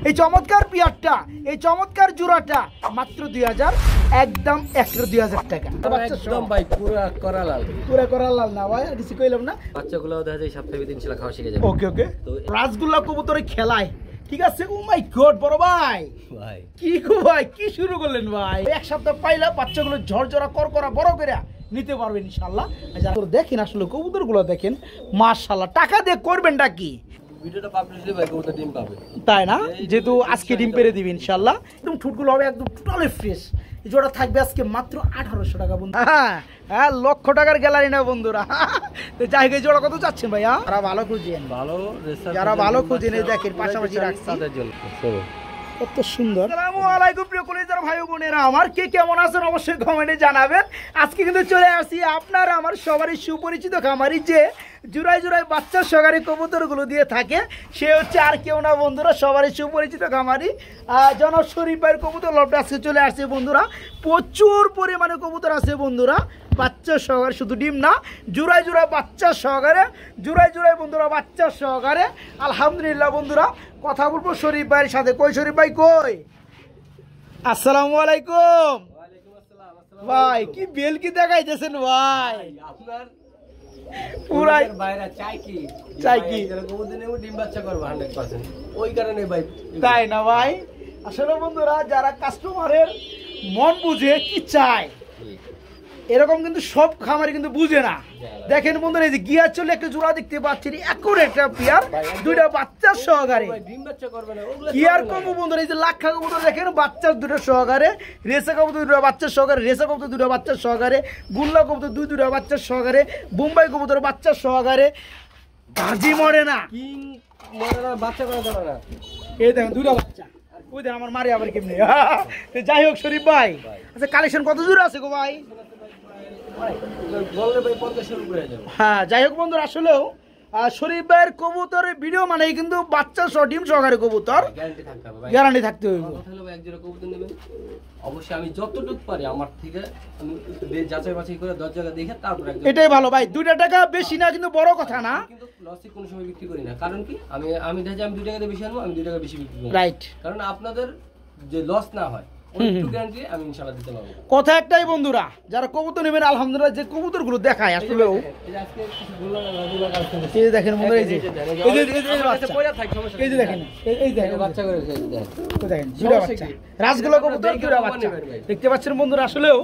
এই চমৎকার পিয়ারটা, এই চমৎকার জোড়াটা মাত্র 2000, একদম 2000 টাকা। একদম ভাই পুরা করা লাল, পুরা করা লাল না ভাই, আর কিছু কইলাম না। বাচ্চাগুলো দেখা যায় সপ্তাহে 3 ইনশাআল্লাহ খাওয়া শিখে যাবে। ওকে ওকে, রাসগোল্লা কবুতরে খেলায়, ঠিক আছে। ও মাই গড বড় ভাই, ভাই কি গো ভাই, কি শুরু করলেন ভাই? এক সপ্তাহ পাইলা বাচ্চাগুলো ঝরঝরা করকরা বড় করে নিতে পারবেন ইনশাআল্লাহ। দেখেন আসলে কবুতরগুলো দেখেন, মাশাআল্লাহ। টাকা দিয়ে করবেনটা কি? ভিডিওটা পাবলিশ দিলে ভাই কবুতর ডিম পাবে, তাই না? যেহেতু আজকে ডিম পেরে দিবে ইনশাআল্লাহ। একদম ঠুটগুলো হবে একদম টোটালি ফ্রেশ। এই জোড়া থাকবে আজকে মাত্র 1800 টাকা বন্ধু। হ্যাঁ, লক্ষ টাকার গ্যালারি না বন্ধুরা। তো যাই হোক, এই জোড়া কত চাচ্ছেন ভাইয়া? যারা ভালো খুঁজেন, যারা ভালো খুঁজেন, এই দেখেন পাশাপাশি রাখছি তাদের জন্য। কত সুন্দর। আসসালামু আলাইকুম প্রিয় কলিজার ভাই বোনেরা আমার, কে কেমন আছেন অবশ্যই কমেন্টে জানাবেন। আজকে কিন্তু চলে আসি আপনারা আমার সবারই সুপরিচিত খামারি, যে জোড়ায় জোড়ায় বাচ্চা সহকারে কবুতরগুলো দিয়ে থাকে, সে হচ্ছে আর কেউ না বন্ধুরা, সবারই সুপরিচিত খামারি জনাব শরীফ ভাইয়ের কবুতর লবটা আজকে চলে আসছে বন্ধুরা। প্রচুর পরিমাণে কবুতর আছে বন্ধুরা, বাচ্চা সহকারে, শুধু ডিম না, জোড়ায় জোড়ায় বাচ্চা সহকারে, জোড়ায় জোড়ায় বন্ধুরা বাচ্চা সহকারে। আলহামদুলিল্লাহ বন্ধুরা, কথা বলবো শরীফ ভাইয়ের সাথে। কই শরীফ ভাই কই? আসসালামু আলাইকুম ভাই, কি বেল কি দেখাইতেছেন ভাই? আপনার পুরাই বাইরে চাই কি কবুতর নেব ডিম বাচ্চা করব 100%, ওই কারণে ভাই। তাই না ভাই? আসলে বন্ধুরা, যারা কাস্টমারের মন বুঝে কি চায়, এরকম কিন্তু সব খামারি কিন্তু বুঝে না। দেখেন বন্ধুরা, এই যে গিয়ার চলে একটা জোড়া দেখতে পাচ্ছেন, একুর একটা পিয়ার, দুইটা বাচ্চা সহকারে। গিয়ার কবু বন্ধুরা, এই যে লাক্ষা কবুতর দেখেন, বাচ্চা দুটো সহকারে, রেসা কবুতর দুটো বাচ্চা সহকারে, রেসা কবুতর দুটো বাচ্চা সহকারে, গুল্লা কবুতর দুটো বাচ্চা সহকারে, বোম্বাই কবুতর বাচ্চা সহকারে। গাজি মরে না, কিং মরে না, বাচ্চা করে ধরে না। এই দেখেন দুটো বাচ্চা, ওই দেখেন আমার মারি আবার কেমনি। যাই হোক শরীফ ভাই, আচ্ছা কালেকশন কত জোরে আছে গো ভাই? হ্যাঁ, যাই হোক বন্ধুরা, আসলেও শরীফ ভাইয়ের কবুতরের ভিডিও মানে কিন্তু বাচ্চা সহ ডিম সহকারে কবুতর গ্যারান্টি থাকতে হবে। অবশ্যই আমি যতটুকু পারি আমার থেকে আমি যাচাই বাছাই করে 10 জায়গা দেখে তারপর এটাই ভালো ভাই। 2 টাকা বেশি না, কিন্তু বড় কথা না, কিন্তু লসে কোনো সময় বিক্রি করি না। কারণ কি, আমি দেখি আমি 2 টাকা বেশি আনবো, আমি 2 টাকা বেশি বিক্রি করি, রাইট। কারণ আপনাদের যে লস না হয়, কথা একটাই বন্ধুরা, যারা কবুতর নেবেন আলহামদুলিল্লাহ, যে কবুতর গুলো দেখায় আসলেও দেখেন বন্ধুরা, এই যে দেখেন, এই দেখেন বাচ্চা করে দেখেন, দুটো বাচ্চা রাসগোল্লা কবুতর, দুটো বাচ্চা দেখতে পাচ্ছেন বন্ধুরা। আসলেও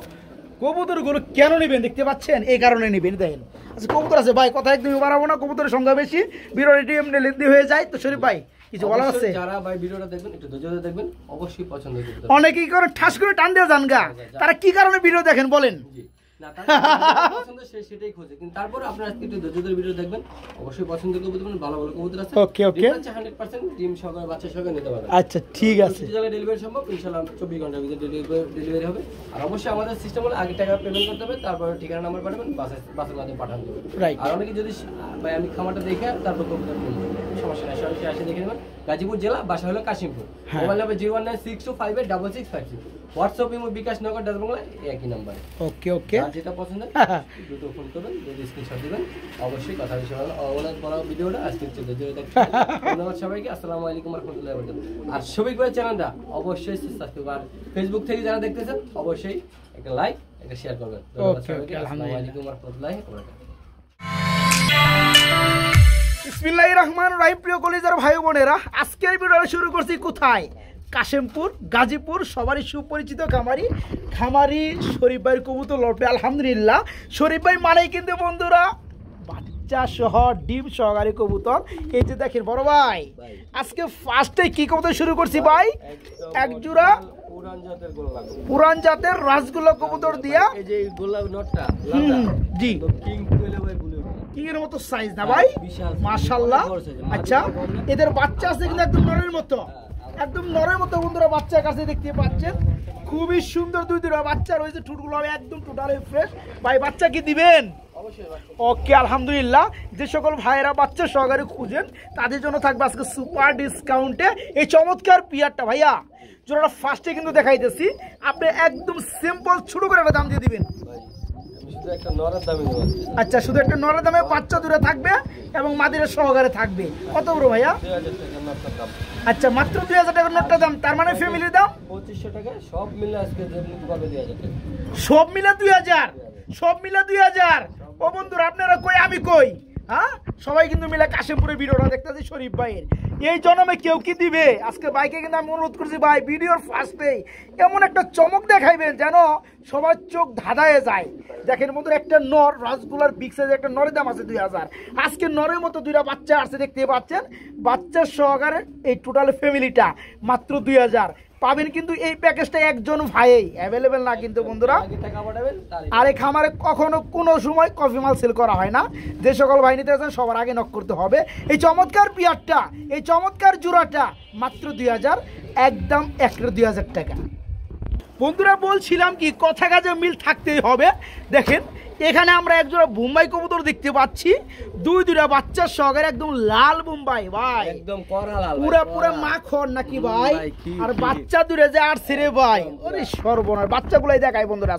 কবুতর গুলো কেন নেবেন দেখতে পাচ্ছেন, এই কারণে নেবেন। দেখেন আচ্ছা কবুতর আছে ভাই, কথা একদমই বাড়াবো না, কবুতরের সংখ্যা বেশি, ভিডিওটি এমনি লেন্দি হয়ে যায়। তো শরীফ ভাই কিছু বলার আছে? যারা ভাই ভিডিওটা দেখবেন একটু ধৈর্য ধরে দেখবেন, অবশ্যই পছন্দ করবেন। অনেকেই করে ঠাস করে টান দিয়ে যান গা, তারা কি কারণে ভিডিও দেখেন বলেন? না তার পছন্দ সেটাই খোঁজে, কিন্তু তারপর আপনারা একটু ধৈর্য ধরে ভিডিও দেখবেন, অবশ্যই পছন্দ করবেন। ভালো ভালো কবুতর আছে, ওকে ওকে, 100% ডিম সহকারে বাচ্চা সহকারে নিতে পারবেন। আচ্ছা ঠিক আছে, ডেলিভারি সম্ভব ইনশাআল্লাহ, 24 ঘন্টার ভিতরে ডেলিভারি হবে। আর অবশ্যই আমাদের সিস্টেম হলো আগে টাকা পেমেন্ট করতে হবে, তারপর ঠিকানা নাম্বার পাঠাবেন, বাসের মাধ্যমে পাঠান দেবেন, রাইট। আর অনেকে যদি ভাই আমি খামারটা দেখে তারপর কবুতর সমস্যা নাই, সরাসরি এসে দেখে নেবেন। গাজীপুর জেলা, বাসা হলো কাশিমপুর, মোবাইল নাম্বার 01962586656, হোয়াটসঅ্যাপ এবং বিকাশ নগর ডাচ বাংলা একই নাম্বার। ওকে ওকে, যেটা পছন্দ দুটো ফোন করবেন, যদি স্ক্রিনশট দিবেন, অবশ্যই কথা বেশি ভালো। অনেক বড় ভিডিওটা আজকে চলে দেখতে ধন্যবাদ সবাইকে। আসসালামু আলাইকুম ওয়া রাহমাতুল্লাহি ওয়া বারাকাতুহু। আর শফিক ভাই চ্যানেলটা অবশ্যই সাবস্ক্রাইব, আর ফেসবুক থেকে যারা দেখতেছেন অবশ্যই একটা লাইক একটা শেয়ার করবেন। ধন্যবাদ সবাইকে। আসসালামু আলাইকুম ওয়া রাহমাতুল্লাহি ওয়া বারাকাতুহু। বিসমিল্লাহির রহমানির রহিম। প্রিয় কলিজার ভাই বোনেরা, আজকের ভিডিওটা শুরু করছি কোথায়? কাশিমপুর, গাজীপুর, সবারই সুপরিচিত খামারি শরীফ ভাইয়ের কবুতর লটে। আলহামদুলিল্লাহ, শরীফ ভাই মানেই কিন্তু বন্ধুরা বাচ্চা সহ ডিম সহকারী কবুতর। এই যে দেখেন বড় ভাই, আজকে ফার্স্টে কি কবুতর শুরু করছি ভাই? এক জোড়া পুরান জাতের রাসগোল্লা কবুতর দিয়া, এই যে গোলাপ নটটা জি কিং কইলে ভাই কিংয়ের মতো সাইজ না ভাই, মাশাআল্লাহ। আচ্ছা এদের বাচ্চা আছে কিন্তু একদম নরের মতো, একদম নরের মতো বন্ধুরা, বাচ্চার কাছে দেখতে পাচ্ছেন, খুবই সুন্দর দুইটা বাচ্চা রয়েছে, ঠুটগুলো হবে একদম টোটালি ফ্রেশ। ভাই বাচ্চা কি দিবেন? ওকে আলহামদুলিল্লাহ। যে সকল ভাইয়েরা বাচ্চা সহকারে খুঁজেন তাদের জন্য থাকবে আজকে সুপার ডিসকাউন্টে এই চমৎকার পিয়ারটা। ভাইয়া জোড়াটা ফার্স্টে কিন্তু দেখাইতেছি, আপনি একদম সিম্পল ছোট করে একটা দাম দিয়ে দিবেন। আচ্ছা শুধু একটা নরের দামে বাচ্চা দূরে থাকবে এবং মাদিরা সহকারে থাকবে। কত বড় ভাইয়া? আচ্ছা মাত্র 2000 টাকার নোটটা দাম, তার মানে ফ্যামিলির দাম 2500 টাকা, সব মিলে আজকে যেমনি পাবে 2000 টাকা, সব মিলে 2000, সব মিলে 2000। ও বন্ধুরা আপনারা কই আমি কই, হ্যাঁ সবাই কিন্তু মিলে কাশিমপুরের ভিডিওটা দেখতেছি শরীফ ভাইয়ের। এই জন্মে কেউ কি দিবে আজকে ভাইকে কিন্তু আমি অনুরোধ করছি ভাই ভিডিওর ফার্স্টেই এমন একটা চমক দেখাইবেন যেন সবার চোখ ধাঁধায় যায়। দেখেন বন্ধুরা একটা নর রাসগোলার বিগ সাইজের একটা নরের দাম আছে 2000। আজকে নরের মতো দুইটা বাচ্চা আসছে দেখতে পাচ্ছেন, বাচ্চার সহকারে এই টোটাল ফ্যামিলিটা মাত্র 2000 পাবেন। কিন্তু এই প্যাকেজটা একজন ভাইয়েই অ্যাভেলেবেল না কিন্তু বন্ধুরা। আর এই খামারে কখনো কোনো সময় কফি মাল সেল করা হয় না। যে সকল ভাই নিতে আছেন সবার আগে নক করতে হবে। এই চমৎকার পিয়ারটা, এই চমৎকার জোড়াটা মাত্র 2000, একদম 2000 টাকা। বন্ধুরা বলছিলাম কি কথা কাজে মিল থাকতেই হবে। দেখেন এখানে আমরা একজোড়া বোম্বাই কবুতর দেখতে পাচ্ছি, দুইটা বাচ্চার সহকারে একদম লাল বোম্বাই ভাই, একদম করা লাল, পুরা পুরা মাখন নাকি ভাই। আর বাচ্চা দুইটা যে আসছে রে ভাই, ওরে সর্বনাশ। বাচ্চাগুলাই দেখাই বন্ধুরা,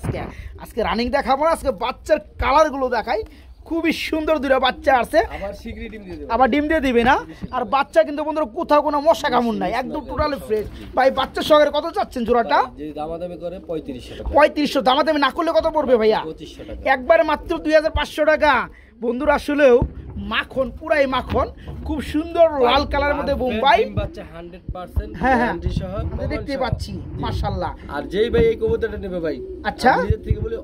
আজকে রানিং দেখাবো না, আজকে বাচ্চার কালার গুলো দেখাই। খুবই সুন্দর দুইটা বাচ্চা আছে, আবার ডিম দিয়ে দিবে না। আর বাচ্চা কিন্তু বন্ধুরা কোথাও কোনো মশা কামড় নাই, একদম টোটালি ফ্রেশ। ভাই বাচ্চার সহকারে কত চাচ্ছেন জোড়াটা? দামাদামি করে 3500 টাকা। 3500, দামাদামি না করলে কত পড়বে ভাইয়া? 2500 টাকা। একবারে মাত্র 2500 টাকা। বন্ধুরা আসলেও মাখন, পুরাই মাখন, খুব সুন্দর লাল কালারের মধ্যে বোম্বাই বাচ্চা 100%। হ্যাঁ হ্যাঁ গ্যারান্টি সহ দেখতে পাচ্ছি মাশাআল্লাহ। আর যেই ভাই এই কবুতরটা নেবে ভাই, আচ্ছা নিজের থেকে বলে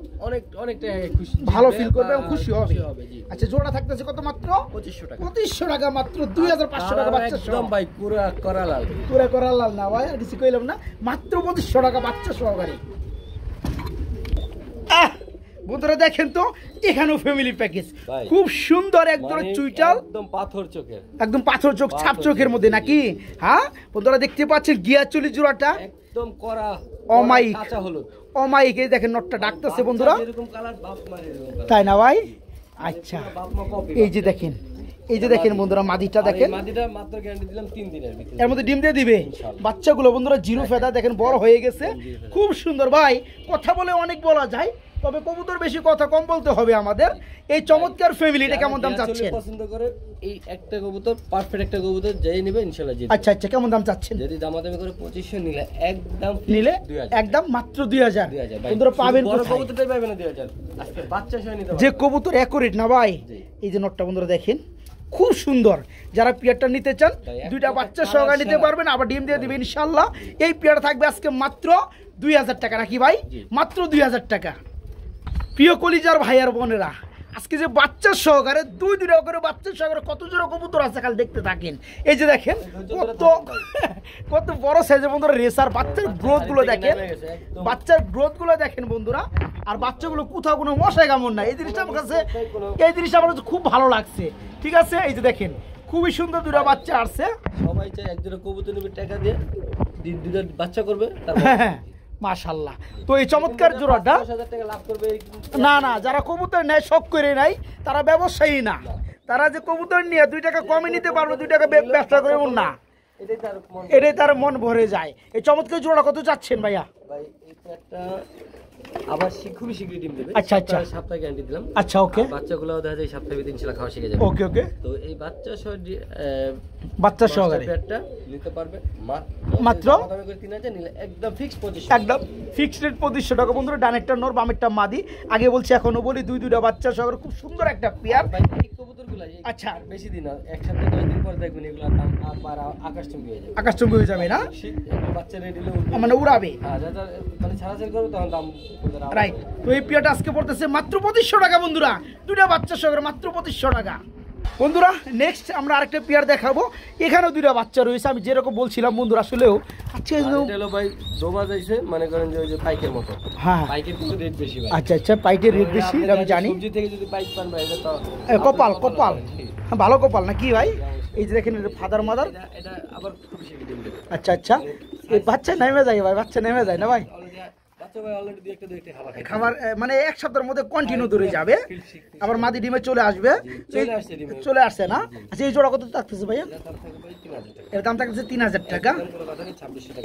অনেকটা খুশি, ভালো ফিল করবে এবং খুশি হবে। জি। আচ্ছা জোড়া থাকতেছে কত? মাত্র 2500 টাকা। 2500 টাকা মাত্র, 2500 টাকা বাচ্চা একদম ভাই পুরো করা লাল, পুরা করা লাল না ভাই, আর কিছু কইলাম না, মাত্র 2500 টাকা বাচ্চা সহকারে। বন্ধুরা দেখেন তো এখানেও ফ্যামিলি প্যাকেজ, খুব সুন্দর একদম চুইটাল, একদম পাথর চোখের, একদম পাথর চোখ, ছাপ চোখের মধ্যে নাকি। হ্যাঁ বন্ধুরা দেখতে পাচ্ছেন গিয়াচুলি জোড়াটা একদম করা অমাইক, কাঁচা হলুদ অমাইক। এই দেখেন নটটা ডাকতেছে বন্ধুরা, এরকম কালার বাপ মারে এরকম কালার, তাই না ভাই? আচ্ছা বাপ মা কপি। এই যে দেখেন, এই যে দেখেন বন্ধুরা মাদিটা দেখেন, মাদিটা মাত্র গ্যারান্টি দিলাম 3 দিনের ভিতরে, এর মধ্যে ডিম দিয়ে দিবে। বাচ্চাগুলো বন্ধুরা জিরো ফেদা দেখেন, বড় হয়ে গেছে, খুব সুন্দর ভাই। কথা বলে অনেক বলা যায়, তবে কবুতর বেশি কথা কম বলতে হবে আমাদের। এই চমৎকার ফ্যামিলিটা কেমন দাম চাচ্ছেন? পছন্দ করে এই একটা কবুতর, পারফেক্ট একটা কবুতর যেই নেবে ইনশাআল্লাহ জিতবে। আচ্ছা আচ্ছা কেমন দাম চাচ্ছেন? যদি দামাদামি করে 2500 নিলে একদম মাত্র 2000। বন্ধুরা পাবেন বড় কোথায়? কবুতরটাই পাবেন না 2000, আজকে বাচ্চা সহ নিতে পারবেন। যে কবুতর অ্যাকুরেট না ভাই, এই যে নটটা বন্ধুরা দেখেন খুব সুন্দর। যারা পিয়ারটা নিতে চান দুইটা বাচ্চা সহকারে নিতে পারবেন, আবার ডিম দিয়ে দিবে ইনশাআল্লাহ। এই পিয়ারটা থাকবে আজকে মাত্র 2000 টাকা নাকি ভাই? মাত্র 2000 টাকা। প্রিয় কলিজার ভাইয়ার বোনেরা, আজকে যে বাচ্চা সহকারে দুইটা করে বাচ্চা সহকারে কত জোড়া কবুতর আছে খালি দেখতে থাকেন। এই যে দেখেন কত বড় সাইজের বন্ধুরা রেসার, বাচ্চার গ্রোথ গুলো দেখেন, বাচ্চার গ্রোথ গুলো দেখেন বন্ধুরা। আর বাচ্চাগুলো কোথাও কোনো মশাই কামড় নাই, এই জিনিসটা আমার কাছে খুব ভালো লাগছে। ঠিক আছে এই যে দেখেন খুবই সুন্দর দুটো বাচ্চা আসছে। সবাই চাই এক জোড়া কবুতর নেবে, টাকা দিয়ে দুটো বাচ্চা করবে, হ্যাঁ মাশাআল্লাহ। তো এই চমৎকার জোড়াটা 10,000 টাকা লাভ করবে না, যারা কবুতর নেয় শখ করে নাই তারা ব্যবসায়ী না। তারা যে কবুতর নিয়ে 2 টাকা কমে নিতে পারবে, 2 টাকা ব্যবসা করে এমন না, এটাই তার মন ভরে যায়। এই চমৎকার জোড়া কত চাচ্ছেন ভাইয়া? ভাই এটা একটা আবার খুবই শীঘ্রই ডিম দেবে। আচ্ছা আচ্ছা সপ্তাহে গ্যারান্টি দিলাম। আচ্ছা ওকে, বাচ্চাগুলো দেখা যায় সপ্তাহে ভিতরে ইনশাআল্লাহ খাওয়া শিখে যাবে। ওকে ওকে। তো এই বাচ্চা সহ বাচ্চা সহকারে পেটটা নিতে পারবে মাত্র 3000 নিলে একদম ফিক্স 2500, একদম ফিক্সড রেট 2500 টাকা। বন্ধুরা ডানেরটা নর বামেরটা মাদি, আগে বলছি এখনো বলি, দুইটা বাচ্চা সহকারে খুব সুন্দর একটা পেয়ার। ভাই এই কবুতরগুলো আচ্ছা বেশি দিন না, এক সপ্তাহ 10 দিন পরে দেখবেন এগুলোর দাম আবার আকাশচুম্বী হয়ে যাবে, আকাশচুম্বী হয়ে যাবে না, বাচ্চা রেডি মানে উড়াবে। হ্যাঁ যারা মানে ছাড়াছাড়ি করবে তখন দাম রাইট। তো এই পেয়ারটা আজকে পড়তেছে মাত্র 2500 টাকা বন্ধুরা, দুইটা বাচ্চা সহকারে মাত্র 2500 টাকা। বন্ধুরা নেক্সট আমরা আরেকটা পেয়ার দেখাবো, এখানেও দুইটা বাচ্চা রয়েছে। আমি যেরকম বলছিলাম বন্ধুরা আসলেও আজকে ভাই দোবা যাইছে, মনে করেন যে ওই যে পাইকের মতো, হ্যাঁ পাইকের কিন্তু রেট বেশি ভাই। আচ্ছা আচ্ছা পাইকের রেট বেশি, এটা আমি জানি। সবজি থেকে যদি পাইক পান ভাই এটা তো কপাল কপাল, ভালো কপাল না কি ভাই? এই যে দেখেন ফাদার মাদার, এটা আবার খুব বেশি ডিম দেবে। আচ্ছা আচ্ছা এই বাচ্চা নেমে যায় ভাই, বাচ্চা নেমে যায় না ভাই? বাচ্চা ভাই অলরেডি দুই একটা খাবার মানে এক সপ্তাহের মধ্যে কন্টিনিউ ধরে যাবে, আবার মাদি ডিমে চলে আসবে, চলে আসছে না? আচ্ছা এই জোড়া কত থাকতেছে ভাইয়া? এর দাম থাকতেছে 3000 টাকা,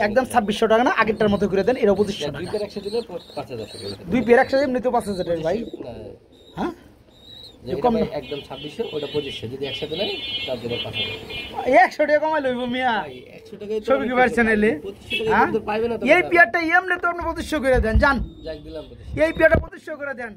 একদম 2600 টাকা না, আগেরটার মতো করে দেন। এরা 2500 টাকা, 2 পেয়ার একসাথে এমনি তো 5000 টাকা ভাই। হ্যাঁ কম একদম 2600, ওটা 2500, যদি একসাথে নেয় তার জন্য 5000। 100 টাকা কমাই লইব মিয়া, 100 টাকায় ছবি কি পারছেন এলে? 2500 টাকা কিন্তু পাইবে না তো। এই পিয়ারটা এমনি তো আপনি 2500 করে দেন জান, যাক দিলাম 2500। এই পিয়ারটা 2500 করে দেন।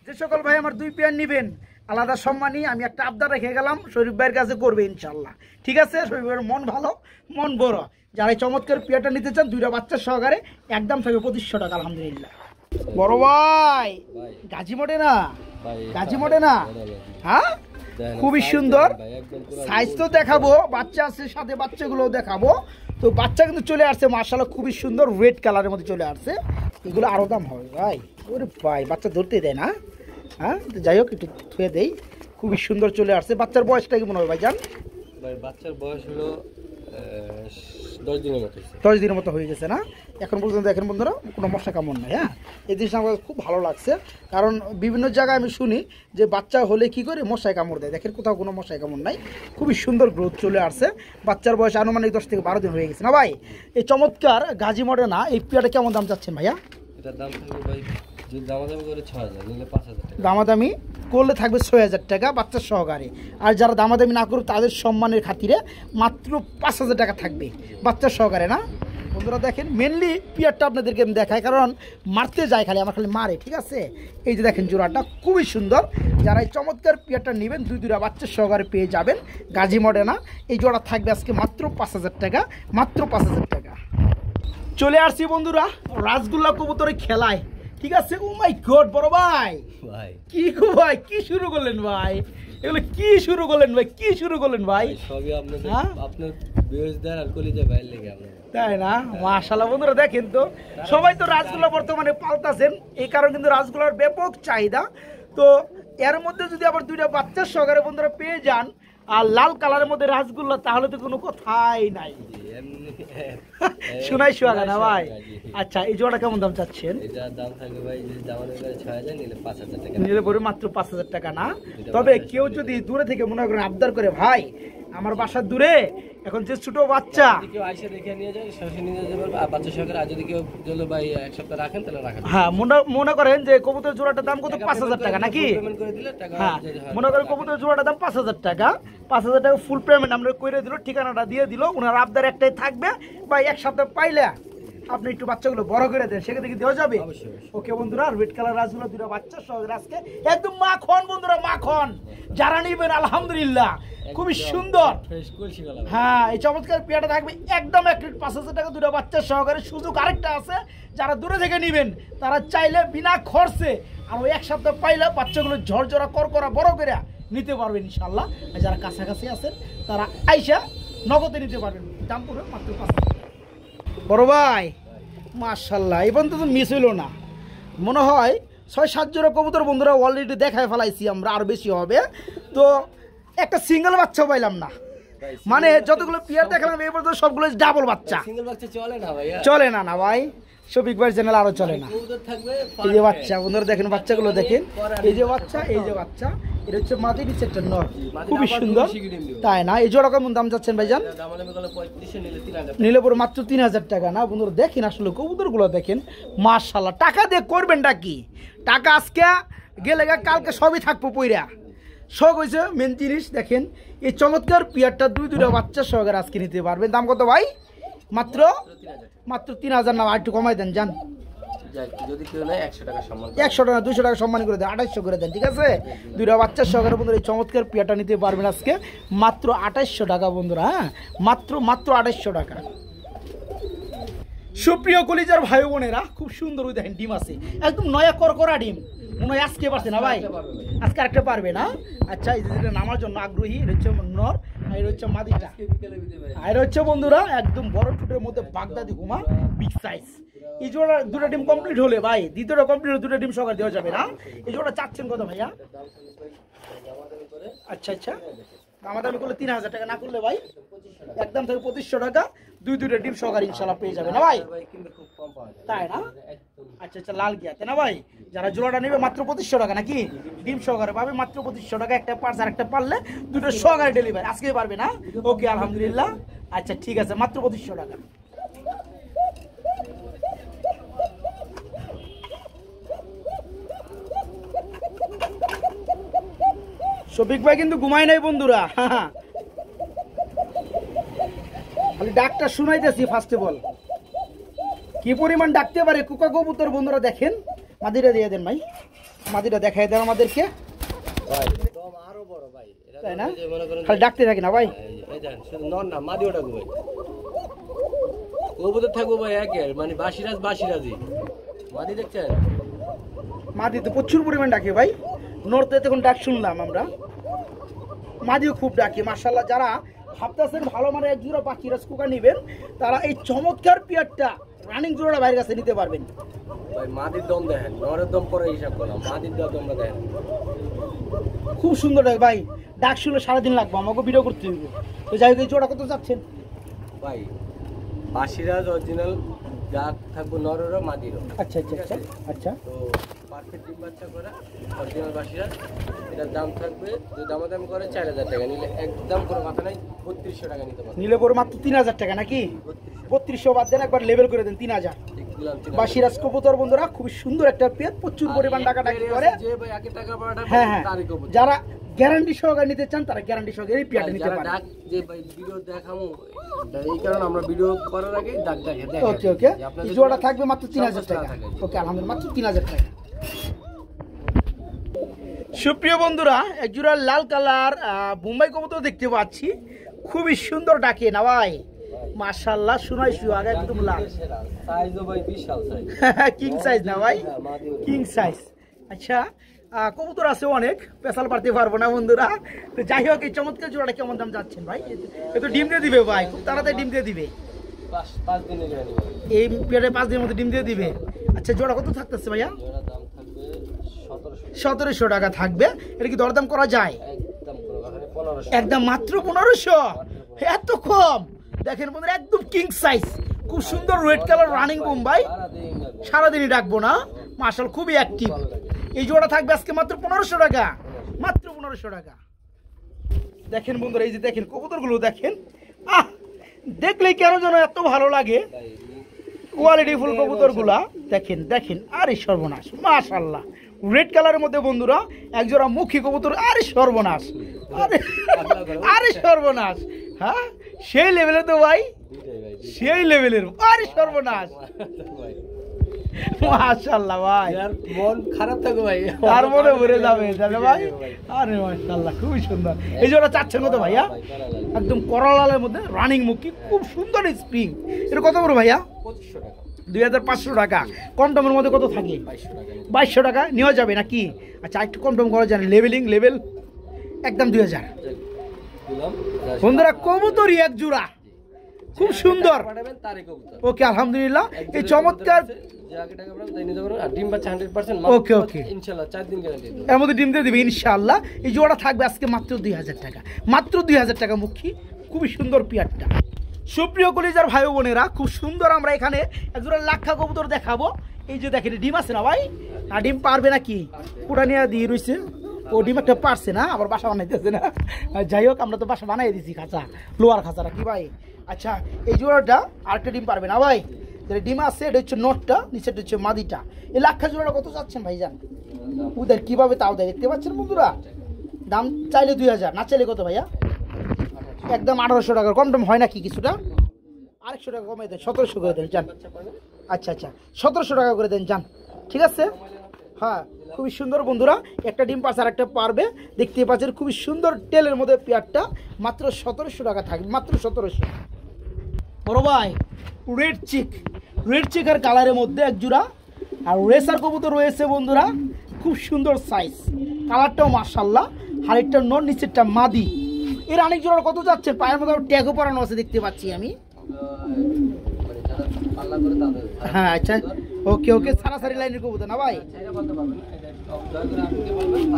যে সকল ভাই আমার 2 পেয়ার নেবেন আলাদা সম্মানই আমি একটা আবদার রেখে গেলাম, শরীফ ভাইয়ের কাছে করবে ইনশাল্লাহ, ঠিক আছে? শরীফ ভাইয়ের মন ভালো, মন বড়। যারা এই চমৎকার পেয়ারটা নিতে চান 2টা বাচ্চা সহকারে একদম থাকবে 2500 টাকা। আলহামদুলিল্লাহ বড় ভাই, গাজী মোটে না, গাজী মোটে না, হ্যাঁ খুবই সুন্দর সাইজ তো দেখাবো, বাচ্চা আছে সাথে বাচ্চাগুলো দেখাবো। তো বাচ্চা কিন্তু চলে আসছে মাশাআল্লাহ, খুবই সুন্দর রেড কালারের মধ্যে চলে আসছে। এগুলো আরো দাম হবে ভাই, ওরে ভাই বাচ্চা ধরতে দেয় না, হ্যাঁ তো যাই হোক একটু ধুয়ে দেই। খুবই সুন্দর চলে আসছে। বাচ্চার বয়সটা কেমন হবে ভাই জান? ভাই বাচ্চার বয়স হলো 10 দিনের মতো। 10 দিনের মতো হয়ে গেছে না এখন পর্যন্ত? দেখেন বন্ধুরা কোনো মশা কামড় নাই। হ্যাঁ এই জিনিসটা আমার খুব ভালো লাগছে, কারণ বিভিন্ন জায়গায় আমি শুনি যে বাচ্চা হলে কি করে মশায় কামড় দেয়, দেখেন কোথাও কোনো মশায় কামড় নাই। খুবই সুন্দর গ্রোথ চলে আসছে। বাচ্চার বয়স আনুমানিক 10 থেকে 12 দিন হয়ে গেছে না ভাই? এই চমৎকার গাজী মডেল না, এই পেয়ারটা কেমন দাম চাচ্ছেন ভাইয়া? এটার দাম থাকবে ভাই, যদি দামাদামি করে 6000, নিলে 5000 টাকা। দামাদামি করলে থাকবে 6000 টাকা বাচ্চার সহকারে, আর যারা দামাদামি না করবে তাদের সম্মানের খাতিরে মাত্র 5000 টাকা থাকবে বাচ্চার সহকারে না বন্ধুরা। দেখেন মেনলি পিয়ারটা আপনাদেরকে আমি দেখাই, কারণ মারতে যায় খালি, আমার খালি মারে, ঠিক আছে? এই যে দেখেন জোড়াটা খুবই সুন্দর। যারা এই চমৎকার পিয়ারটা নেবেন 2টা বাচ্চার সহকারে পেয়ে যাবেন গাজী মডেনা। এই জোড়া থাকবে আজকে মাত্র 5000 টাকা, মাত্র 5000 টাকা। চলে আসছি বন্ধুরা রাসগোল্লা কবুতরের খেলায়, ঠিক আছে? ও মাই গড বড় ভাই, কি গো ভাই কি শুরু করলেন ভাই, এগুলো কি শুরু করলেন ভাই, কি শুরু করলেন ভাই? সবই আপনাদের, আপনার ভিউয়ার্সদের আর কলিজা ভাইয়ের লেগে আপনারা, তাই না? মাশাআল্লাহ বন্ধুরা দেখেন তো, সবাই তো রাসগোল্লা বর্তমানে পালতাছেন, এই কারণে কিন্তু রাসগোল্লার ব্যাপক চাহিদা। তো এর মধ্যে যদি আবার 2টা বাচ্চার সহকারে বন্ধুরা পেয়ে যান আর লাল কালারের মধ্যে রাসগোল্লা, তাহলে তো কোনো কথাই নাই। শোনাই সোয়াগা না ভাই? আচ্ছা এই জোড়া কেমন দাম চাচ্ছেন? এটার দাম থাকবে ভাই, যদি দামাদামি করে 6000, নিলে 5000 টাকা। নিলে পরে মাত্র 5000 টাকা না? তবে কেউ যদি দূরে থেকে মনে করেন আবদার করে ভাই আমার বাসার দূরে এখন যে ছোট বাচ্চা, কেউ আইসা দেখে নিয়ে যায়, সরাসরি নিয়ে যেতে পারবে। আর বাচ্চা সহকারে আর যদি কেউ বলে ভাই 1 সপ্তাহ রাখেন তাহলে রাখেন। হ্যাঁ মনে করেন যে কবুতর জোড়াটার দাম কত? 5000 টাকা নাকি? পেমেন্ট করে দিলে টাকা, হ্যাঁ মনে করেন কবুতর জোড়াটার দাম 5000 টাকা, 5000 টাকা ফুল পেমেন্ট আমরা করে দিল, ঠিকানাটা দিয়ে দিল। ওনার আবদার একটাই থাকবে ভাই 1 সপ্তাহ পাইলে আপনি একটু বাচ্চাগুলো বড় করে দেন, সেক্ষেত্রে কি দেওয়া যাবে? ওকে বন্ধুরা, রেড কালার রাসগুলো 2টা বাচ্চা সহ আজকে একদম মাখন বন্ধুরা, মাখন। যারা নিবেন আলহামদুলিল্লাহ খুবই সুন্দর। হ্যাঁ এই চমৎকার পেয়ারটা থাকবে একদম 5000 টাকা 2টা বাচ্চার সহকারে। সুযোগ আরেকটা আছে, যারা দূরে থেকে নিবেন তারা চাইলে বিনা খরচে আর 1 সপ্তাহ পাইলে বাচ্চাগুলো ঝরঝরা করকরা বড় করে নিতে পারবেন ইনশাল্লাহ। আর যারা কাছাকাছি আছেন তারা আইসা নগদে নিতে পারবেন, দাম পড়বে মাত্র 5000 টাকা। বড় ভাই মাশাআল্লাহ, এই পর্যন্ত তো মিস হইল না, মনে হয় 6-7 জোড়া কবুতর বন্ধুরা অলরেডি দেখায় ফেলাইছি আমরা, আর বেশি হবে। তো একটা সিঙ্গেল বাচ্চা পাইলাম না, মানে যতগুলো পেয়ার দেখালাম এই পর্যন্ত সবগুলো ডাবল বাচ্চা। সিঙ্গেল বাচ্চা চলে না ভাই, চলে না না ভাই, শফিক ভাই চ্যানেল আরো চলে না। এই যে বাচ্চা বন্ধুরা দেখেন, বাচ্চাগুলো দেখেন, এই যে বাচ্চা, এই যে বাচ্চা, এটা হচ্ছে মাদি, নিচে একটা নর, খুবই সুন্দর তাই না? এই জোড়া কেমন দাম যাচ্ছেন ভাইজান? নিলে পরে মাত্র 3000 টাকা না বন্ধুরা। দেখেন আসলে কবুতরগুলো দেখেন মাশাআল্লাহ, টাকা দিয়ে করবেনটা কি? টাকা আজকে গেলে কালকে সবই থাকবো পইরা, শখ হয়েছে মেন জিনিস। দেখেন এই চমৎকার পিয়ারটা 2টা বাচ্চা সহকারে আজকে নিতে পারবেন। দাম কত ভাই? মাত্র 3000 না, আর একটু কমাই দেন যান। যদি কেউ নেয় 100 টাকা সম্মান, 100 টাকা 200 টাকা সম্মান করে দেন, 2800 করে দেন, ঠিক আছে? 2টা বাচ্চার সহকারে বন্ধুরা এই চমৎকার পিয়ারটা নিতে পারবেন আজকে মাত্র 2800 টাকা বন্ধুরা। হ্যাঁ মাত্র 2800 টাকা। সুপ্রিয় কলিজার ভাই বোনেরা, খুব সুন্দর ওই দেখেন ডিম আছে, একদম নয়া করকরা ডিম। মনে হয় আজকে পারছে না ভাই, আজকে আরেকটা পারবে না? আচ্ছা এই যেটা নামার জন্য আগ্রহী, এটা হচ্ছে নর আর এটা হচ্ছে মাদিটা। আর এটা হচ্ছে বন্ধুরা একদম বড় ঠোঁটের মধ্যে বাগদাদি হুমা, বিগ সাইজ। এই জোড়া 2টা ডিম কমপ্লিট হলে ভাই, দ্বিতীয়টা কমপ্লিট হলে 2টা ডিম সহকারে দেওয়া যাবে না? এই জোড়া চাচ্ছেন কত ভাইয়া? আচ্ছা আচ্ছা, দামাদামি করলে 3000 টাকা, না করলে ভাই একদম থেকে 2500 টাকা 2টা ডিম সহকারে ইনশাল্লাহ পেয়ে যাবে না ভাই? তাই না? আচ্ছা আচ্ছা লাল গিয়াতে না ভাই, যারা জোড়াটা নেবে মাত্র 2500 টাকা নাকি? ডিম সহকারে পাবে মাত্র 2500 টাকা। একটা পার্স আর একটা পারলে 2টা সহকারে ডেলিভারি আজকে পারবে না? ওকে আলহামদুলিল্লাহ, আচ্ছা ঠিক আছে, মাত্র 2500 টাকা। শফিক ভাই কিন্তু ঘুমায় নাই বন্ধুরা, খালি ডাকটা শুনাইতেছি। ফার্স্ট অফ অল কি পরিমাণ ডাকতে পারে কুকা কবুতর বন্ধুরা দেখেন। মাদিটা দিয়ে দেন ভাই, মাদিটা দেখাই দেন আমাদেরকে, আরো বড় ভাই, তাই না? খালি ডাকতে থাকি না ভাই, শুধু নর না মাদিও ডাকবো ভাই, কবুতর থাকবো ভাই একের মানে বাসিরাজি মাদি দেখছেন, মাদি তো প্রচুর পরিমাণ ডাকে ভাই। নর্থে তখন ডাক শুনলাম আমরা, মাদিও খুব ডাকে মাশাআল্লাহ। যারা ভাবতেছেন ভালো মানে এক জোড়া বাকিরাজ কুকা নেবেন, তারা এই চমৎকার পিয়ারটা রানিং জোড়াটা বাইরের কাছে নিতে পারবেন ভাই। মাদির দম দেখেন, নরের দম পরে হিসাব করলাম, মাদির দমটা দেখেন খুব সুন্দর ডাক ভাই। ডাক শুনলে সারাদিন লাগবে, আমাকে ভিডিও করতে হইব। তো যাই হোক এই জোড়া কত যাচ্ছেন ভাই? বাসিরাজ অরিজিনাল ডাক থাকবো নরেরও মাদিরও। আচ্ছা আচ্ছা আচ্ছা আচ্ছা। তো পারফেক্ট ডিম বাচ্চা করা অরিজিনাল বাসিরাজ, এটার দাম থাকবে যদি দামাদাম করে 4000 টাকা, নিলে একদম কোনো কথা নাই 3200 টাকা নিতে পারবেন। নিলে পরে মাত্র 3000 টাকা নাকি? 3200 বাদ দেন, একবার লেভেল করে দেন 3000। বাসিরাজ কবুতর বন্ধুরা খুব সুন্দর একটা পেট, প্রচুর পরিমাণ টাকা টাকি করে। যে ভাই আগে টাকা পাঠাটা হ্যাঁ হ্যাঁ, তারই কবুতর। যারা গ্যারান্টি সহকারে নিতে চান তারা গ্যারান্টি সহকারে এই পেয়ারটা নিতে পারেন। ডাক যে ভাই ভিডিও দেখামু, এই কারণে আমরা ভিডিও করার আগে ডাক দেখে দেখেন। ওকে ওকে, এই জোড়াটা থাকবে মাত্র 3000 টাকা। ওকে আলহামদুলিল্লাহ, মাত্র 3000 টাকা। সুপ্রিয় বন্ধুরা, এক জোড়া লাল কালার বোম্বাই কবুতর দেখতে পাচ্ছি, খুবই সুন্দর ডাকে না ভাই মাশাআল্লাহ। শোনাই আগে একদম লাল সাইজও ভাই বিশাল সাইজ, কিং সাইজ না ভাই, কিং সাইজ। আচ্ছা কবুতর আছে অনেক, পেশাল পারতে পারবো না বন্ধুরা। তো যাই হোক এই চমৎকার জোড়াটা কেমন দাম যাচ্ছেন ভাই? এ তো ডিম দিয়ে দিবে ভাই, খুব তাড়াতাড়ি ডিম দিয়ে দিবে। 5 দিনের গ্যারান্টি ভাই, এই পেয়ারে 5 দিনের মধ্যে ডিম দিয়ে দিবে। আচ্ছা জোড়া কত থাকতেছে ভাইয়া? জোড়া দাম থাকবে 1700 টাকা থাকবে। এটা কি দরদাম করা যায়? একদম কোনো কথা নেই, 1500 একদম মাত্র 1500, এত কম? দেখেন বন্ধুরা একদম কিং সাইজ, খুব সুন্দর রেড কালার রানিং বোম্বাই, সারাদিনই ডাকবো না মাশাআল্লাহ, খুবই অ্যাক্টিভ। এই জোড়া থাকবে আজকে মাত্র 1500 টাকা, মাত্র 1500 টাকা। দেখেন বন্ধুরা এই যে দেখেন কবুতরগুলো দেখেন, আহ দেখলেই কেন যেন এত ভালো লাগে। কোয়ালিটি ফুল কবুতরগুলা দেখেন দেখেন, আরে সর্বনাশ মাশাআল্লাহ। রেড কালারের মধ্যে বন্ধুরা একজোড়া মুখী কবুতর, আরে সর্বনাশ, আরে আরে সর্বনাশ। হ্যাঁ সেই লেভেলে তো ভাই, সেই লেভেলের, আরে সর্বনাশ মাশাআল্লাহ ভাই। মন খারাপ থাকো ভাই, আর মনে ভরে যাবে জানো ভাই। আরে মাশাআল্লাহ খুবই সুন্দর। এই জোড়া চাচ্ছেন কত ভাইয়া? একদম করলালের মধ্যে রানিং মুখী, খুব সুন্দর স্প্রিং। এটা কত বড় ভাইয়া? 2500 টাকা। 2500 টাকা। কম দামের মধ্যে কত থাকে? 2200 টাকা নেওয়া যাবে নাকি? আচ্ছা একটু কম দাম করা যায়, লেভেল একদম 2000। বন্ধুরা কবুতরই এক জোড়া, খুব সুন্দর। ওকে আলহামদুলিল্লাহ, এই চমৎকার ওকে ওকে এর মধ্যে ডিম দিয়ে দিবে ইনশাআল্লাহ। এই জোড়া থাকবে আজকে মাত্র 2000 টাকা, মাত্র 2000 টাকা মুখী, খুবই সুন্দর পিয়ারটা। সুপ্রিয় কলিজার ভাই বোনেরা, খুব সুন্দর আমরা এখানে একজোড়া লাক্ষা কবুতর দেখাবো। এই যে দেখেন ডিম আছে না ভাই, না ডিম পারবে নাকি? পুরা নিয়ে দিয়ে রয়েছে, ও ডিম একটা পারছে না, আবার বাসা বানাইতেছে না। যাই হোক আমরা তো বাসা বানাই দিয়েছি, খাঁচা লোয়ার খাঁচাটা কি ভাই। আচ্ছা এই জোড়াটা আরেকটা ডিম পারবে না ভাই, যেটা ডিম আছে এটা হচ্ছে নটটা, নিচেটা হচ্ছে মাদিটা। এই লাক্ষা জোড়াটা কত চাচ্ছেন ভাইজান? ওদের কিভাবে তাও দেয় দেখতে পাচ্ছেন বন্ধুরা। দাম চাইলে 2000, না চাইলে কত ভাইয়া? একদম 1800 টাকার। কম দাম হয় নাকি কিছুটা? 800 টাকা কমে দেন, 1700 করে দেন যান। আচ্ছা আচ্ছা 1700 টাকা করে দেন যান, ঠিক আছে। হ্যাঁ খুবই সুন্দর বন্ধুরা, একটা ডিম পাচ্ছে আর একটা পারবে, দেখতে পাচ্ছেন খুবই সুন্দর টেলের মধ্যে পেয়ারটা, মাত্র 1700 টাকা থাকবে, মাত্র 1700। বড় ভাই রেড চিক আর কালারের মধ্যে এক জোড়া আর রেসার কবুতর রয়েছে বন্ধুরা, খুব সুন্দর সাইজ, কালারটাও মাশাআল্লাহ। হাড়িটা নর, নিচেরটা মাদি। এর অনেক জোড়ার কত যাচ্ছে? পায়ের মধ্যে ট্যাগও পরানো আছে দেখতে পাচ্ছি আমি। হ্যাঁ আচ্ছা ওকে ওকে, সারাসারি লাইনের কবুতর না ভাই,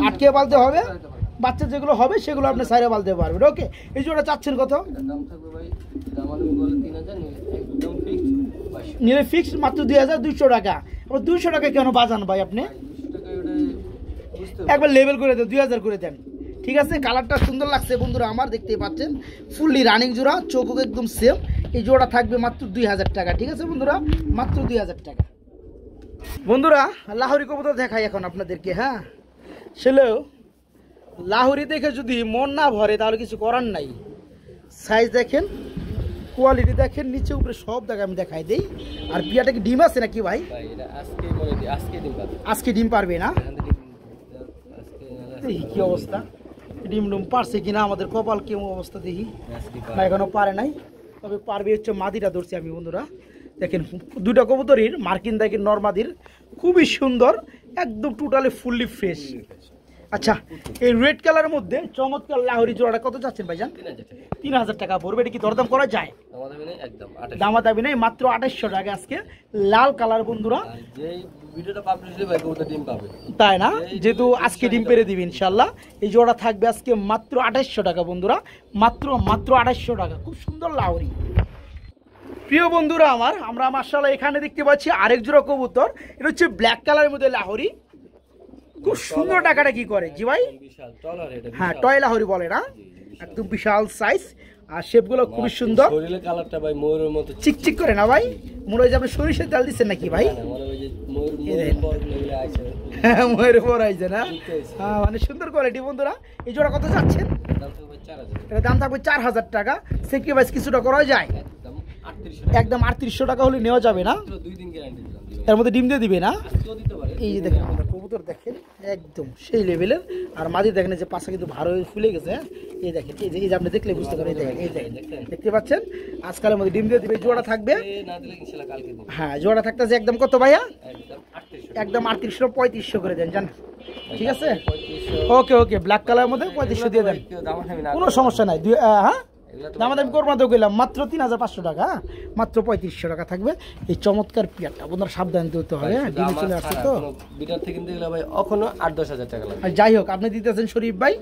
আটকে পালতে হবে। বাচ্চা যেগুলো হবে সেগুলো আপনি সাইরে পালতে পারবেন। ওকে এই জোড়া চাচ্ছেন কত? নিলে ফিক্সড মাত্র 2200 টাকা। আবার 200 টাকা কেন বাজান ভাই আপনি? একবার লেভেল করে দেন, 2000 করে দেন, ঠিক আছে। কালারটা সুন্দর লাগছে বন্ধুরা আমার, দেখতেই পাচ্ছেন ফুললি রানিং জোড়া, চোখও একদম সেম। এই জোড়া থাকবে মাত্র 2000 টাকা, ঠিক আছে বন্ধুরা, মাত্র 2000 টাকা। বন্ধুরা লাহোরি কবুতর দেখাই এখন আপনাদেরকে। হ্যাঁ সেলেও লাহোরি দেখে যদি মন না ভরে তাহলে কিছু করার নাই। সাইজ দেখেন, কোয়ালিটি দেখেন, নিচে উপরে সব জায়গায় আমি দেখাই দেই। আর পিয়াটা কি ডিম আছে নাকি ভাই? আজকে ডিম পারবে না? দেখি কি অবস্থা, ডিম ডুম পারছে কিনা, আমাদের কপাল কেমন অবস্থা দেখি। না এখনো পারে নাই, তবে পারবে হচ্ছে মাদিটা ধরছি আমি বন্ধুরা। দেখেন দুইটা কবুতরের মার্কিন দেখেন নরমাদির, খুবই সুন্দর, একদম টোটালি ফুললি ফ্রেশ। আচ্ছা, এই রেড কালারের মধ্যে চমৎকার লাহোরি জোড়াটা কত চাচ্ছেন ভাইজান? 3000 টাকা পড়বে। এটা কি দরদাম করা যায়? দামাদামি নেই, মাত্র 2800 টাকা আজকে লাল কালার বন্ধুরা। তাই না? যেহেতু আজকে ডিম পেরে দিবি ইনশাল্লাহ। এই জোড়া থাকবে আজকে মাত্র 2800 টাকা বন্ধুরা, মাত্র 2800 টাকা। খুব সুন্দর লাহোরি। প্রিয় বন্ধুরা আমার, আমরা মাশাআল্লাহ এখানে দেখতে পাচ্ছি আরেক জোড়া কবুতর। এটা হচ্ছে ব্ল্যাক কালারের মধ্যে লাহোরি, খুব সুন্দর। টাকাটা কি করে জি ভাই? হ্যাঁ, টয় লাহোরি বলে না, একদম বিশাল সাইজ। আর শেপগুলো খুবই সুন্দর, কালারটা ভাই ময়ূরের মতো চিকচিক করে না ভাই? মনে হয় যে আপনি সরিষার তেল দিচ্ছেন নাকি ভাই? ময়ূরের পর আইছে না? হ্যাঁ, মানে সুন্দর কোয়ালিটি বন্ধুরা। এই জোড়া কত যাচ্ছেন? এটা দাম থাকবে 4000 টাকা। সেক্রিফাইস কিছুটা করা যায়? একদম 3800 টাকা হলে নেওয়া যাবে না? এর মধ্যে ডিম দিয়ে দিবে না? এই যে দেখেন কবুতর দেখেন একদম সেই লেভেলের। আর মাদি দেখেন যে পাশে কিন্তু ভালো ফুলে গেছে। এই দেখেন, এই যে আপনি দেখলে বুঝতে পারেন। এই দেখেন দেখতে পাচ্ছেন, আজকালের মধ্যে ডিম দিয়ে দিবে। জোড়া থাকবে, হ্যাঁ জোড়া থাকতেছে একদম কত ভাইয়া? একদম 3800 করে দেন জান, ঠিক আছে? ওকে ওকে, ব্ল্যাক কালারের মধ্যে 3500 দিয়ে দেন, কোনো সমস্যা নাই। হ্যাঁ, দামাদামি করবো না তো গেলাম, মাত্র 3500 টাকা, মাত্র 3500 টাকা থাকবে এই চমৎকার পিয়ারটা। বন্ধুরা সাবধান দিতে হবে, ডিমে চলে আসছে তো। যাই হোক, আপনি দিতেছেন শরীফ ভাই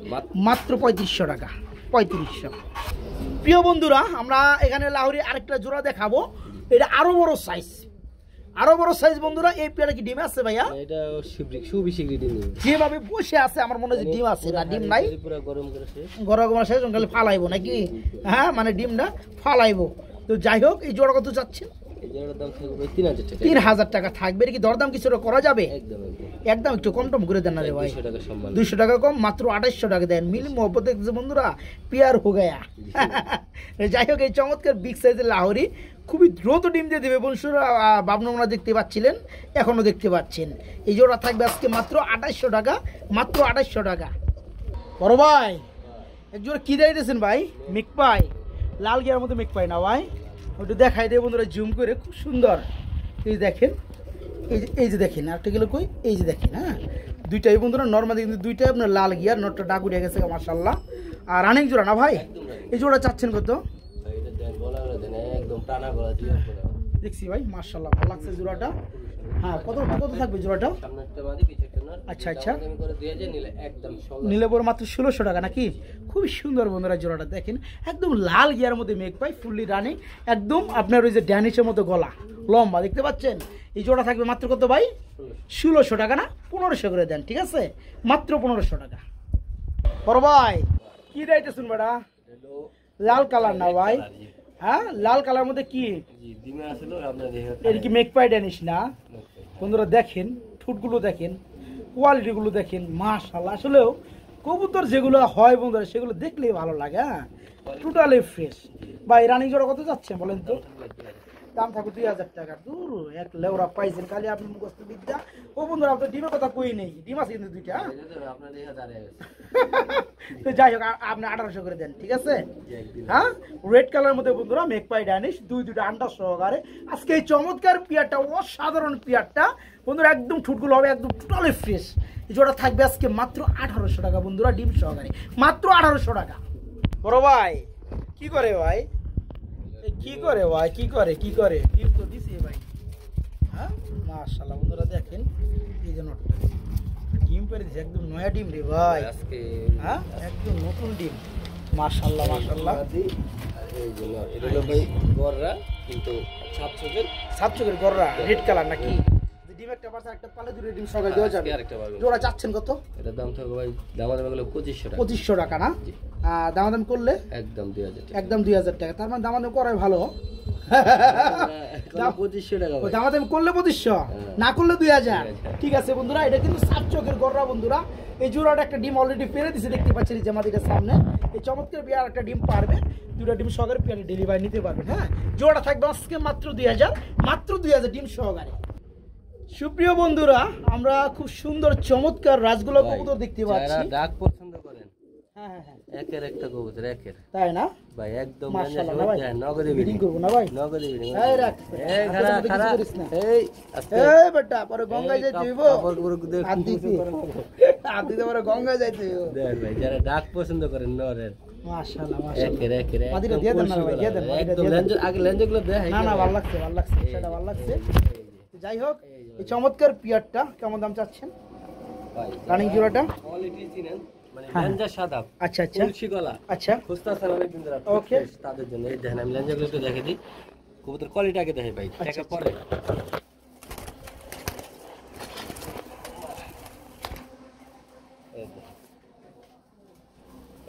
মাত্র 3500 টাকা, 3500। প্রিয় বন্ধুরা, আমরা এখানে লাহোরি আরেকটা জোড়া দেখাবো। এটা আরো বড় সাইজ, আরো বড় সাইজ বন্ধুরা। এই পেয়ারা কি ডিম আছে ভাইয়া? এটা খুবই শীঘ্র ডিম দিবে। যেভাবে বসে আছে আমার মনে হয় যে ডিম আছে, না ডিম নাই? পুরো গরম করে শেষ, গরম করে শেষ, খালি ফালাইবো নাকি? হ্যাঁ, মানে ডিমটা ফালাইবো। তো যাই হোক, এই জোড়া কত যাচ্ছেন? এই জোড়ার দাম থাকবে 3000 টাকা। 3000 টাকা থাকবে। এটা কি দরদাম কিছুটা করা যাবে? একদম একদম একটু কম টম করে দেন না রে ভাই, 200 টাকা সম্মান, 200 টাকা কম, মাত্র 2800 টাকা দেন। মিল মোহব্বত দেখছে বন্ধুরা, পিয়ার হো গয়া। যাই হোক, এই চমৎকার বিগ সাইজের লাহোরি খুবই দ্রুত ডিম দিয়ে দেবে বন্ধুরা। বাবনমরা দেখতে পাচ্ছিলেন, এখনো দেখতে পাচ্ছেন। এই জোড়া থাকবে আজকে মাত্র 2800 টাকা, মাত্র 2800 টাকা। বড় ভাই এক জোড়া কি দিয়েছেন ভাই? মেকপাই, লাল গিয়ার মধ্যে মেকপাই না ভাই? ওইটা দেখাই দেয় বন্ধুরা জুম করে, খুব সুন্দর। এই দেখেন, এই যে দেখেন, আরেকটা গেল কই? এই যে দেখেন, হ্যাঁ দুইটাই বন্ধুরা নর্মালি, কিন্তু দুইটাই আপনার লাল গিয়ার, নটটা ডাকুড়িয়া গেছে মাশাআল্লাহ। আর রানিং জোড়া না ভাই? এই জোড়া চাচ্ছেন কত? দেখছি ভাই মাশাআল্লাহ, ভালো লাগছে জোড়াটা। হ্যাঁ, কত কত থাকবে জোড়াটা? আচ্ছা আচ্ছা, নিলে পরে মাত্র 1600 টাকা নাকি? খুবই সুন্দর বন্ধুরা জোড়াটা দেখেন, একদম লাল গিয়ার মধ্যে মেঘ পাই, ফুললি রানিং, একদম আপনার ওই যে ড্যানিশের মতো গলা লম্বা, দেখতে পাচ্ছেন? এই জোড়া থাকবে মাত্র কত ভাই? 1600 টাকা না? 1500 করে দেন, ঠিক আছে? মাত্র 1500 টাকা। বড় ভাই কি দিতেছুন বেটা? লাল কালার না ভাই? হ্যাঁ, লাল কালার মধ্যে কি এটা কি মেঘপাই ড্যানিশ না? বন্ধুরা দেখেন, ঠোঁটগুলো দেখেন, কোয়ালিটিগুলো দেখেন, মাশাআল্লাহ। আসলেও কবুতর যেগুলো হয় বন্ধুরা, সেগুলো দেখলেই ভালো লাগে। হ্যাঁ, টোটালি ফ্রেশ। ভাই রানিং জোড়া কত যাচ্ছে বলেন তো? দাম থাকবে 2000 টাকা। দূর এক লেওরা পাইছেন খালি আপনি মুখস্থ বিদ্যা। ও বন্ধুরা, আপনার ডিমের কথা কই নেই, ডিম আছে কিন্তু দুইটা। তো যাই হোক, আপনি 1800 করে দেন, ঠিক আছে? হ্যাঁ, রেড কালারের মধ্যে বন্ধুরা মেকপাই ড্যানিশ, দুইটা আন্ডা সহকারে আজকে এই চমৎকার পিয়ারটা, অসাধারণ পিয়ারটা বন্ধুরা। একদম ঠুটগুলো হবে একদম টোটালি ফ্রেশ। এই জোড়া থাকবে আজকে মাত্র 1800 টাকা বন্ধুরা, ডিম সহকারে, মাত্র 1800 টাকা। বড় ভাই কি করে ভাই? কি করে ভাই? কি করে ডিম তো দিছি ভাই। হ্যাঁ, মাশাআল্লাহ বন্ধুরা দেখেন, এই যে নটটা ডিম পেরে দিছে, একদম নয়া ডিম রে ভাই আজকে। হ্যাঁ, একদম নতুন ডিম, মাশাআল্লাহ মাশাআল্লাহ। এই যে এটা হলো ভাই গররা, কিন্তু সাত চোখের গররা, রেড কালার নাকি? ডিম একটা পারছে একটা পালে দুটো ডিম সকালে দেওয়া যাবে আরেকটা পাবেন জোড়া চাচ্ছেন কত এটা দাম থাকবে ভাই দামাদামি করলে 2500 টাকা 2500 টাকা না দামাদাম করলে একদম 2000 টাকা একদম 2000 টাকা তার মানে দামাদাম করাই ভালো 2500 টাকা ভাই দামাদাম করলে 2500 না করলে 2000 ঠিক আছে বন্ধুরা এটা কিন্তু সাত চোখের গররা বন্ধুরা এই জোড়াটা একটা ডিম অলরেডি পেরে দিছে দেখতে পাচ্ছেন যে মাদিটার সামনে এই চমৎকার বিয়ার একটা ডিম পারবে দুটো ডিম সহকারে পেয়ারে ডেলিভারি নিতে পারবেন হ্যাঁ জোড়াটা থাকবে আজকে মাত্র 2000 ডিম সহকারে সুপ্রিয় বন্ধুরা আমরা খুব সুন্দর চমৎকার রাজগোলা কবুতর দেখতে পাচ্ছি যারা ডাক পছন্দ করেন হ্যাঁ হ্যাঁ হ্যাঁ একের একটা কবুতর একের তাই না ভাই একদম মাশাআল্লাহ না ভাই নগদে বিডিং করব না ভাই নগদে বিডিং এই রাখ এই খারা খারা এই এই বেটা পরে গঙ্গায় যাইতে হইব কাপড় গুলো দে আদি পরে গঙ্গায় যাইতে হইব দেখ ভাই যারা ডাক পছন্দ করেন নরের মাশাআল্লাহ মাশাআল্লাহ একের একের মাদিটা দিয়ে দেন না ভাই দিয়ে দেন একদম লেঞ্জ আগে লেঞ্জগুলো দেখ না না ভালো লাগছে সেটা ভালো লাগছে যাই হোক এই চমৎকার পিয়ারটা কেমন দাম চাচ্ছেন ভাই রানিং জোড়াটা কোয়ালিটি চিনেন মানে লেঞ্জা সাদা আচ্ছা আচ্ছা তুলসী গলা আচ্ছা খুস্তা সালামে দিন ধরে ওকে তাদের জন্য এই দেখেন আমি লেঞ্জাগুলো একটু দেখে দিই কবুতর কোয়ালিটি আগে দেখে ভাই টাকা পরে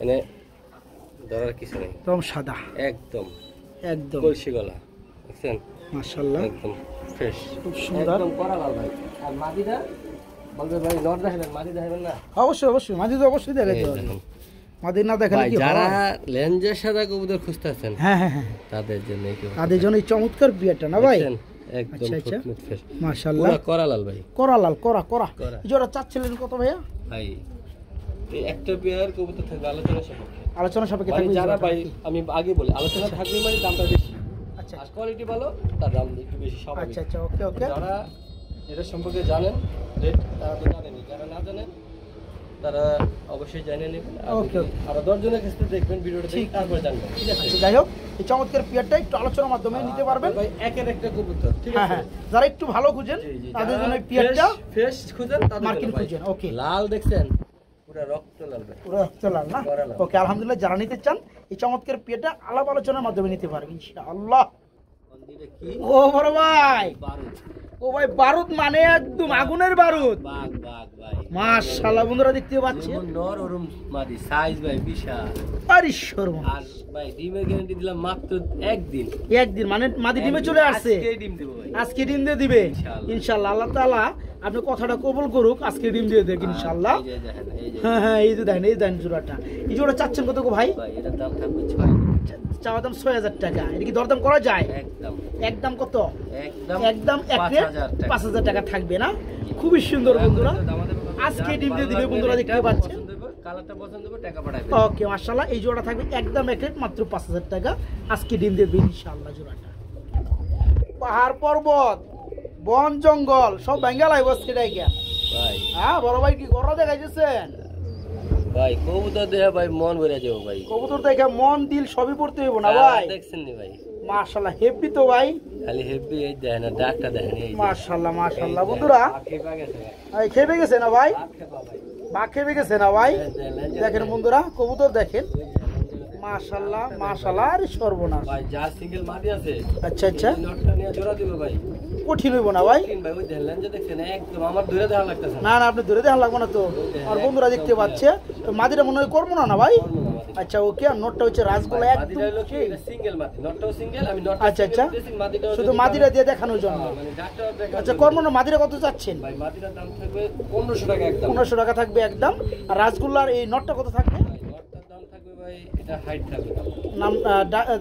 এনে ধরার কিছু নেই একদম সাদা একদম একদম তুলসী গলা দেখছেন মাশাআল্লাহ একদম ফ্রেশ খুব সুন্দর একদম করা লাল ভাই আর মাদিটা বলবে ভাই নট দেখাবেন মাদি দেখাবেন না অবশ্যই অবশ্যই মাঝে তো অবশ্যই দেখাইতে হবে মাদি না দেখালে ভাই কি যারা হয় লেঞ্জের সাদা কবুতর খুঁজতেছেন হ্যাঁ হ্যাঁ হ্যাঁ তাদের জন্য তাদের জন্য এই চমৎকার পিয়ারটা না ভাই একদম আচ্ছা, আচ্ছা। ফুটফুট ফ্রেশ মাশাআল্লাহ পুরো করা লাল ভাই করা লাল করা করা। এই জোড়া চাচ্ছিলেন কত ভাইয়া ভাই এই একটা পেয়ার কবুতর থাকবে আলোচনা সাপেক্ষে আলোচনা সাপেক্ষে মানে থাকবে এই যারা জোড়াটা ভাই নাকি? আমি আগে বলি আলোচনা থাকবে মানে দামটা বেশি আচ্ছা আর কোয়ালিটি ভালো তার দাম একটু বেশি স্বাভাবিক আচ্ছা আচ্ছা ওকে ওকে যারা এটা সম্পর্কে জানেন রেট তারা তো জানেনই যারা না জানেন তারা অবশ্যই জেনে নেবেন Okay, okay. আর 10 জনের কাছে দেখবেন ভিডিওটা দেখে তারপর জানবেন ঠিক আছে আচ্ছা, যাই হোক এই চমৎকার পিয়ারটা একটু আলোচনার মাধ্যমে নিতে পারবেন ভাই একের একটা কবুতর ঠিক হ্যাঁ আছে হ্যাঁ যারা একটু ভালো খুঁজেন জি, জি, তাদের যারা জন্য এই পিয়ারটা ফ্রেশ খুঁজেন তাদের মার্কিন জন্য ভাই। খুঁজেন ওকে লাল দেখছেন পুরো রক্ত লাল ভাই পুরো চলার না করা লাল। ওকে আলহামদুলিল্লাহ যারা নিতে চান এই চমৎকার পিয়ারটা আলাপ আলোচনার মাধ্যমে নিতে পারবেন ইনশাআল্লাহ মন্দিরে কি ও বড় ভাই বারুদ ও ভাই বারুদ মানে একদম আগুনের বারুদ বাঘ বাঘ ভাই মাশাআল্লাহ বন্ধুরা দেখতে পাচ্ছেন যেমন নর ওরম মাদি সাইজ ভাই বিশাল আরে শর্মা আর ভাই ডিমের গ্যারান্টি দিলাম মাত্র একদিন একদিন মানে মাদি ডিমে চলে আসছে আজকেই ডিম দেবো ভাই আজকে ডিম দিয়ে দিবে ইনশাআল্লাহ। ইনশাআল্লাহ আল্লাহ তাআলা আপনি কথাটা কবুল করুক আজকে ডিম দিয়ে দেখ ইনশাআল্লাহ এই যে দেখেন এই যে হ্যাঁ হ্যাঁ এই যে দেখেন জোড়াটা এই জোড়া চাচ্ছেন কত গো ভাই ভাই এটার দাম থাকবে 6 চাওয়া দাম 6000 টাকা এটা কি দরদাম করা যায় একদম একদম কত একদম একদম এক রেট 5000 টাকা 5000 টাকা থাকবে না খুবই সুন্দর বন্ধুরা আজকে ডিম দিয়ে দিবে বন্ধুরা দেখতে পাচ্ছেন কালারটা পছন্দ হবে টাকা পাঠাবে ওকে মাশাআল্লাহ এই জোড়া থাকবে একদম এক রেট মাত্র 5000 টাকা আজকে ডিম দিয়ে দিবে ইনশাআল্লাহ জোড়াটা পাহাড় পর্বত বন জঙ্গল সব বেঙ্গালাই বসছে ডাইকা ভাই হ্যাঁ বড় ভাই কি গররা দেখাইছেন ভাই কবুতর দেয়া ভাই মন ভরে যাবে ভাই কবুতর দেখে মন দিল সবই পড়তে হইব না ভাই দেখছেন নি ভাই মাশাআল্লাহ হেভি তো ভাই খালি হেভি এই দেখেন না ডাকটা দেখেন এই যে। মাশাআল্লাহ মাশাআল্লাহ এই বন্ধুরা আখি পাগেছে ভাই এই খেপে গেছে না ভাই আখি ভাই বাঘ খেপে গেছে না ভাই লেঞ্জে দেখেন বন্ধুরা কবুতর দেখেন মাশাআল্লাহ মাশাআল্লাহ আরে সর্বনাশ ভাই যার সিঙ্গেল মাদি আছে আচ্ছা আচ্ছা এই নটটা নিয়ে জোড়া দিব ভাই কঠিন হইব না ভাই তিন ভাই ওই দেখেন লেঞ্জে দেখছেন একদম আমার ধরে দেখা লাগতেছে না না আপনি ধরে দেখান লাগবে না তো আর বন্ধুরা দেখতে পাচ্ছে তো মাদিটা মনে হয় করবো না ভাই আচ্ছা ওকে আর নোটটা হচ্ছে রাসগোলা একদম মাদিটা হলো কি সিঙ্গেল মাদি নটটাও সিঙ্গেল আমি নটটা আচ্ছা আচ্ছা মাদিটাও শুধু মাদিটা দিয়ে দেখানোর জন্য মানে ডাকটা দেখা আচ্ছা কর্ম না মাদিরা কত চাচ্ছেন ভাই মাদিটার দাম থাকবে 1500 টাকা একদম 1500 টাকা থাকবে একদম আর রাসগোল্লার এই নটটা কত থাকবে ভাই নটটার দাম থাকবে ভাই এটা হাইট থাকবে নাম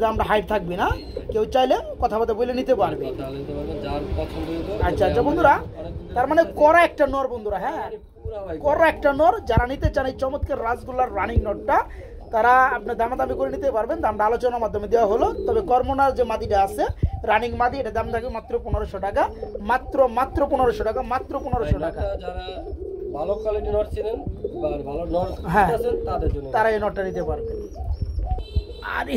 দামটা হাইট থাকবে না কেউ চাইলে কথাবার্তা বলে নিতে পারবে তাহলে তো বলবেন যার পছন্দ হইতো আচ্ছা আচ্ছা বন্ধুরা তার মানে করা একটা নর বন্ধুরা হ্যাঁ পুরো ভাই করা একটা নর যারা নিতে চান এই চমৎকার রাসগোল্লার রানিং নটটা তারা আপনার দামাদামি করে নিতে পারবেন দামটা আলোচনার মাধ্যমে দেওয়া হলো তবে কর্মনার যে মাদিটা আছে রানিং মাদি এটা দাম থাকবে মাত্র 1500 টাকা মাত্র 1500 টাকা মাত্র 1500 টাকা যারা ভালো কোয়ালিটি নট চিনেন বা ভালো নট হ্যাঁ। আছেন তাদের জন্য তারা এই নটটা নিতে পারবে আরে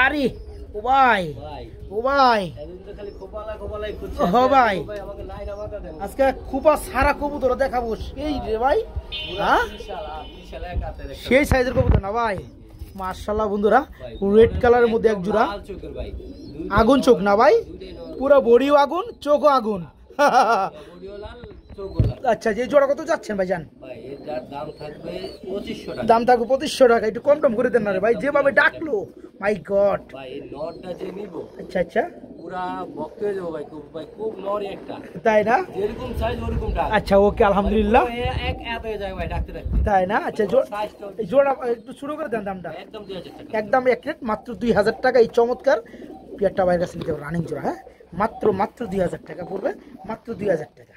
আরে ও ভাই ভাই ও ভাই এদিন তো খালি খোপালাই খুঁজছে ও ভাই ভাই আমাকে লাইন আমাকে দেন আজকে খুপা সারা কবুতর দেখাবো এই রে ভাই হ্যাঁ বিশাল এক হাতের একটা সেই সাইজের কবুতর না ভাই মাশাআল্লাহ বন্ধুরা রেড কালারের মধ্যে এক জোড়া লাল চোখের ভাই আগুন চোখ না ভাই পুরো বডিও আগুন চোখও আগুন বডিও লাল, চোখও লাল। আচ্ছা, যে জোড়া কত যাচ্ছেন ভাইজান? ভাই এটার দাম থাকবে 2500 টাকা। দাম থাকবে 2500 টাকা। একটু কম টম করে দেন না রে ভাই, যেভাবে ডাকলো মাই গড। ভাই এই নটটা যে নিব আচ্ছা আচ্ছা, পুরা ভক্ত হয়ে যাবো ভাই, খুব নরই একটা, তাই না? যেরকম সাইজ ওরকম ডাক। আচ্ছা ওকে, আলহামদুলিল্লাহ। এক এত হয়ে যায় ভাই ডাকতে ডাকতে। তাই না? আচ্ছা, জোড়া একটু শুরু করে দেন দামটা। একদম 2000 টাকা। একদম এক রেট, মাত্র 2000 টাকা। এই চমৎকার পেয়ারটা বাইরের কাছে নিতে হবে, রানিং জোড়া। হ্যাঁ, মাত্র 2000 টাকা পড়বে, মাত্র 2000 টাকা।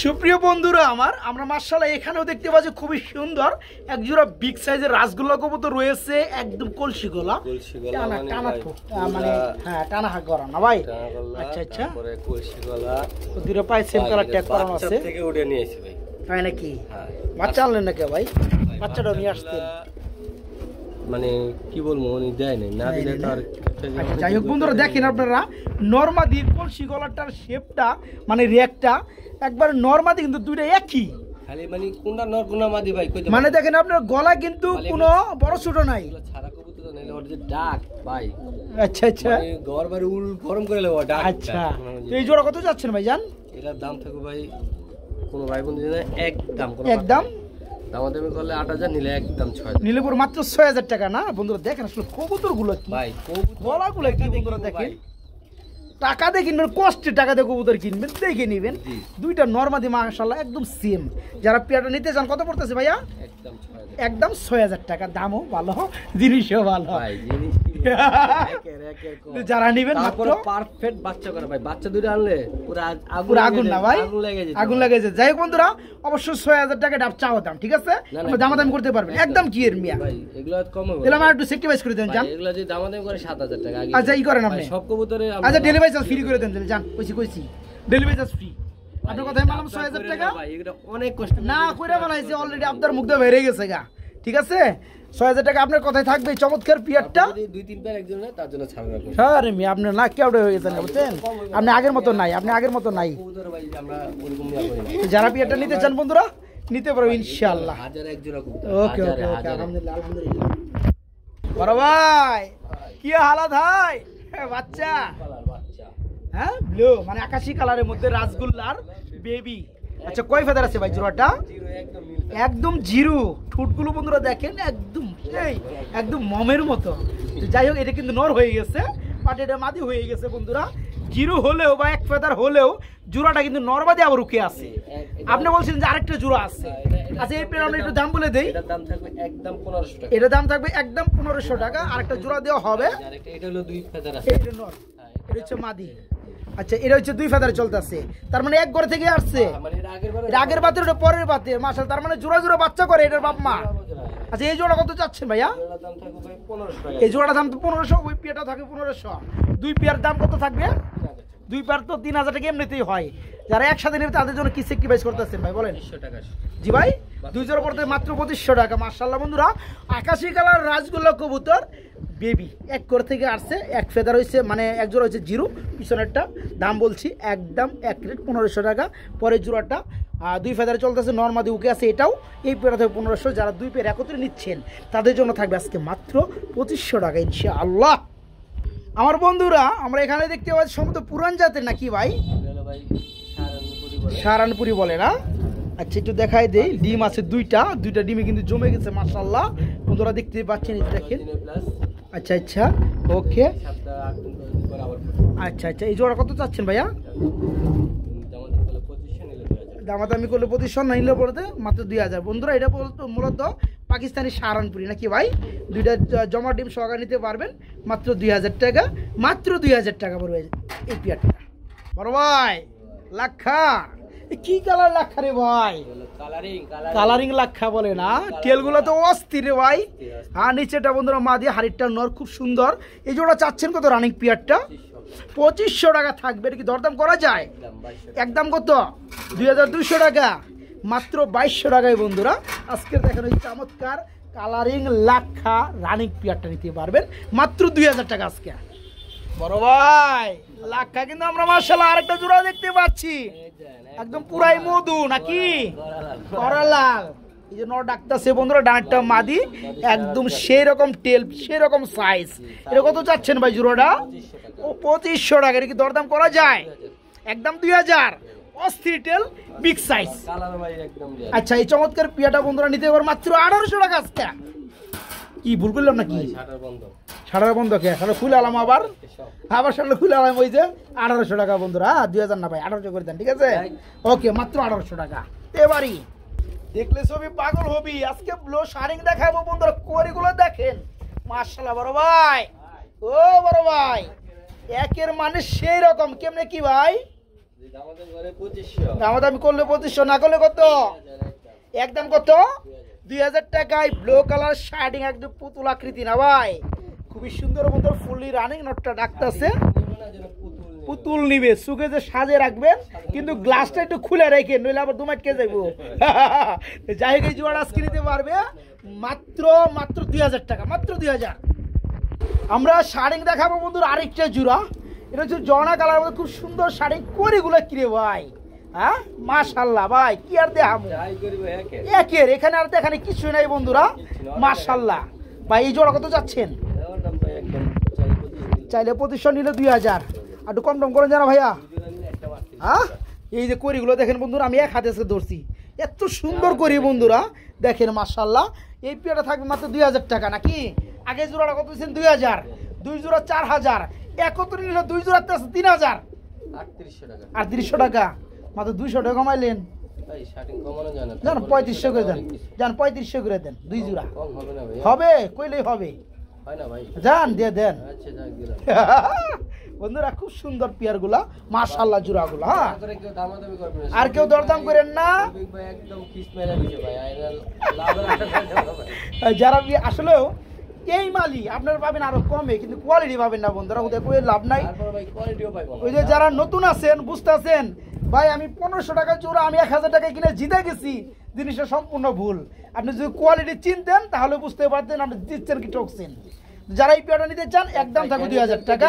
সুপ্রিয় বন্ধুরা আমার, আমরা মাশাআল্লাহ এখানেও দেখতে পাচ্ছি খুবই সুন্দর এক জোড়া বিগ সাইজের রাসগোল্লা কবুতর রয়েছে, একদম কলসি গলা, টানা টানা মানে হ্যাঁ টানা হাত করা না ভাই। আচ্ছা আচ্ছা, তারপরে কলসি গলা, দুটো পায়ে সেম কালার ট্যাগ করানো আছে। থেকে উঠে নিয়ে এসেছি ভাই। তাই নাকি? হ্যাঁ, বাচ্চা আনলেন নাকি ভাই? বাচ্চাটাও নিয়ে আসতেন? মানে কি বলবো, উনি দেয় নাই, না দিলে তো আর। আচ্ছা, যাই হোক বন্ধুরা দেখেন আপনারা, নরমাদি কলসি গলাটার শেপটা মানে রেকটা একবার নরমাদি, কিন্তু দুইটা একই। খালি মানে কোনটা নর কোনটা মাদি ভাই কইতে মানে দেখেন আপনার গলা কিন্তু কোনো বড় ছোট নাই। এগুলো ছাড়া কবুতর না, এগুলো ওর যে ডাক ভাই। আচ্ছা আচ্ছা, মানে ঘর বাড়ি উল গরম করে লেবো ডাক। আচ্ছা, তো এই জোড়া কত যাচ্ছেন ভাইজান? এটার দাম থাকবে ভাই, কোনো ভাই বন্ধু জানে একদম কোনো একদম দামাদামি করলে 8000, নিলে একদম 6000। নিলে পর মাত্র 6000 টাকা না বন্ধুরা? দেখেন আসলে কবুতর গুলো কি ভাই গলাগুলো কি বন্ধুরা দেখেন, টাকা দিয়ে কিনবেন, কষ্টে টাকা দিয়ে কবুতর কিনবেন, দেখে নিবেন। দুইটা নরমাদি মাশাআল্লাহ একদম সেম। যারা পেয়ারটা নিতে চান কত পড়তেছে ভাইয়া? একদম 6000। একদম 6000 টাকা। দামও ভালো, জিনিসও ভালো ভাই জিনিস কি একের কম। যারা নিবেন তারপরে পারফেক্ট বাচ্চা করে ভাই, বাচ্চা দুটো আনলে পুরো আগুন না ভাই, আগুন লেগে যায়। যাই হোক বন্ধুরা, অবশ্যই 6000 টাকা ডাব চাওয়া দাম, ঠিক আছে? আপনি দামাদামি করতে পারবেন একদম। কি এর মিয়া ভাই, এগুলো কম হবে তাহলে আমার একটু সেক্টিভাইজ করে দেন জান। এগুলো যদি দামাদামি করে 7000 টাকা আগে। আচ্ছা, ই করেন আপনি সব কবুতরে আচ্ছা ডেলিভারি চার্জ ফ্রি করে দেন তাহলে জান। কইছি ডেলিভারি চার্জ ফ্রি। আপনার কথাই মানলাম 6000 টাকা। ভাই এগুলো অনেক কষ্ট না কইরা বানাইছে অলরেডি, আপনার মুখ দিয়ে বের হয়ে গেছে গা, ঠিক আছে? 6000 টাকা আপনার কথাই থাকবে। চমৎকার পিয়ারটা যদি 2-3 পেয়ার একজন নেয় তার জন্য ছাড় রাখবো। আরে মি আপনার না কেউটা হয়ে গেছেন বুঝছেন? আপনি আগের মতো নাই, আপনি আগের মতো নাই। কবুতর ভাই আমরা ওরকম নিয়া করি না। যারা পিয়ারটা নিতে চান বন্ধুরা নিতে পারবেন ইনশাআল্লাহ। হাজার এক জোড়া কবুতর। ওকে ওকে ওকে, আলহামদুলিল্লাহ আলহামদুলিল্লাহ। বড় ভাই কি হালাত ভাই? বাচ্চা বাচ্চা হ্যাঁ, ব্লু মানে আকাশি কালারের মধ্যে রাসগোল্লার বেবি। আচ্ছা, কয় ফেদার আছে ভাই জোড়াটা? একদম মিল। একদম জিরো। ঠোঁটগুলো বন্ধুরা দেখেন একদম এই একদম মমের মতো। তো যাই হোক, এটা কিন্তু নর হয়ে গেছে, বাট এটা মাদি হয়ে গেছে বন্ধুরা। জিরো হলেও বা এক ফেদার হলেও জোড়াটা কিন্তু নরমাদি আবার রুকে আছে। আপনি বলছেন যে আরেকটা জোড়া আছে। আচ্ছা, এই পেয়ার একটু দাম বলে দেই। এটার দাম থাকবে একদম 1500 টাকা। এটার দাম থাকবে একদম 1500 টাকা। আরেকটা জোড়া দেওয়া হবে। আরেকটা এটা হলো 2 ফেদার আছে। এটা নর, এটা হচ্ছে মাদি। আচ্ছা, এটা হচ্ছে 2 ফেদারে চলতেছে, তার মানে এক ঘর থেকে আসছে। মানে এটা এটা আগের বাতের, ওটা পরের বাতের মাশাআল্লাহ, তার মানে জোড়া জোড়া বাচ্চা করে এটার বাপ মা। আচ্ছা, এই জোড়া কত চাচ্ছেন ভাইয়া? এটার দাম থাকবে ভাই 1500 টাকা। এই জোড়ার দাম তো 1500, ওই পেয়ারটা থাকে 1500। দুই পেয়ার দাম কত থাকবে? দুই পেয়ার তো 3000 টাকা এমনিতেই হয়। যারা একসাথে নেবে তাদের জন্য কি স্যাক্রিফাইস করতেছেন ভাই বলেন? 200 টাকা। জি ভাই, দুই জোড়া পড়তে মাত্র 2500 টাকা। মাশাআল্লাহ বন্ধুরা, আকাশি কালার রাজগোল্লা কবুতর বেবি এক করে থেকে আসছে। এক ফেদার হয়েছে মানে এক জোড়া হচ্ছে জিরো, পিছনেরটা দাম বলছি একদম এক রেট 1500 টাকা। পরের জোড়াটা 2 ফেদারে চলতেছে, নর্মাদি উকে আছে এটাও। এই পেয়ারা থেকে 1500। যারা দুই পেয়ার একত্রে নিচ্ছেন তাদের জন্য থাকবে আজকে মাত্র 2500 টাকা ইনশাআল্লাহ। আমার বন্ধুরা, আমরা এখানে দেখতে পাচ্ছি সমস্ত পুরান জাতের নাকি ভাই? হলো ভাই সারানপুরি বলে না? আচ্ছা, একটু দেখাই দেই। ডিম আছে দুইটা ডিমে কিন্তু জমে গেছে মাশাআল্লাহ বন্ধুরা, দেখতে পাচ্ছেন এই দেখেন। আচ্ছা আচ্ছা, ওকে। আচ্ছা আচ্ছা, এই জোড়া কত চাচ্ছেন ভাইয়া? দামাদামি করলে 2500, না নিলে পড়তে মাত্র 2000। বন্ধুরা, এটা বলতো মূলত পাকিস্তানি সাহারানপুরি নাকি ভাই? দুইটা জমা ডিম সহকারে নিতে পারবেন মাত্র 2000 টাকা। মাত্র 2000 টাকা পড়বে এই পেয়ারটা। বড় ভাই লাক্ষা, কি কালার লাক্ষা রে ভাই? কালারিং লাক্ষা বলে না? তেলগুলো তো অস্থির রে ভাই। আর নিচেটা বন্ধুরা মাদি, হাড়িটা নর, খুব সুন্দর। এই জোড়া চাচ্ছেন কত রানিং পেয়ারটা? 2500 টাকা থাকবে। এটা কি দরদাম করা যায়? একদম কত? 2200 টাকা। মাত্র 2200 টাকায় বন্ধুরা আজকে দেখেন ওই চমৎকার কালারিং লাক্ষা রানিং পেয়ারটা নিতে পারবেন মাত্র 2000 টাকা আজকে। বড় ভাই লাক্ষা কিন্তু আমরা মাশাআল্লাহ আরেকটা জোড়া দেখতে পাচ্ছি, একদম পুরাই মধু নাকি? করালাল। এই যে নর ডাকতেছে বন্ধুরা, ডানেরটা মাদি, একদম সেই রকম টেল, সেই রকম সাইজ। এটা কত চাচ্ছেন ভাই জোড়াটা? ও 2500 টাকা। এটা কি দরদাম করা যায়? একদম 2000। অস্থির টেল, বিগ সাইজ। আচ্ছা, এই চমৎকার পিয়াটা বন্ধুরা নিতে পারবে মাত্র 1800 টাকা। আজকে কি ভুল করলাম নাকি? শাটার বন্ধ কে? শাটার খুলে আলাম, আবার শাটার খুলে আলাম। ওই যে 1800 টাকা বন্ধুরা, 2000 না ভাই, 1800 করে দেন, ঠিক আছে? ওকে, মাত্র 1800 টাকা। এবারই দেখলে ছবি পাগল হবি। আজকে ব্লো শারিং দেখাবো বন্ধুরা, কোয়ারিগুলো দেখেন মাশাআল্লাহ। বড় ভাই, ও বড় ভাই, একের মানে সেই রকম। কেমনে কি ভাই? দামাদামি করলে 2500, না করলে কত? একদম কত? 2000 টাকায় ব্লু কালার শার্টিং, একদম পুতুল আকৃতি না ভাই, খুবই সুন্দর বন্ধুরা। ফুললি রানিং, নটটা ডাকতেছে, পুতুল নিবে, সুকে যে সাজে রাখবেন, কিন্তু গ্লাসটা একটু খুলে রেখে, নইলে আবার দুমাটকে যাইব। যাই হোক, এই জোড়া আজকে নিতে পারবে মাত্র 2000 টাকা, মাত্র 2000। আমরা শাড়ি দেখাবো বন্ধুরা, আরেকটা জোড়া। এটা হচ্ছে জর্না কালার মধ্যে খুব সুন্দর শাড়ি। কোরিগুলো কিরে ভাই, হ্যাঁ মাশাআল্লাহ ভাই, কি আর দেখাবো একের, এখানে আর দেখানে কিছু নাই বন্ধুরা, মাশাআল্লাহ ভাই। এই জোড়া কত যাচ্ছেন? চাইলে 2500, নিলে 2000। আর একটু কম টম করেন জানা ভাইয়া। হ্যাঁ, এই যে করিগুলো দেখেন বন্ধুরা, আমি এক হাতে ধরছি, এত সুন্দর করি বন্ধুরা, দেখেন মাশাআল্লাহ। এই পিয়াটা থাকবে মাত্র 2000 টাকা নাকি? আগে জোড়াটা কত দিচ্ছেন? 2000। 2 জোড়া 4000, একত্র নিলে 2 জোড়া 3000, 3800 টাকা। মাত্র 200 টাকা কমাইলেন। জান 3500 করে দেন, জান 3500 করে দেন, 2 জোড়া হবে, কইলেই হবে। জান দিয়ে দেন বন্ধুরা, খুব সুন্দর পিয়ার গুলা মাশাআল্লাহ, জোড়া গুলা। আর কেউ দরদাম করেন না যারা আসলেও এই মালি আপনারা পাবেন আরো কমে, কিন্তু কোয়ালিটি পাবেন না বন্ধুরা, ওদের কোনো লাভ নাই। ওই যে যারা নতুন আছেন, বুঝতেছেন ভাই, আমি 1500 টাকা জোড়া আমি 1000 টাকায় কিনে জিতে গেছি, জিনিসটা সম্পূর্ণ ভুল। আপনি যদি কোয়ালিটি চিনতেন তাহলে বুঝতে পারতেন আপনি জিতছেন কি ঠকছেন। যারা এই পেয়ারটা নিতে চান একদম থাকবে 2000 টাকা,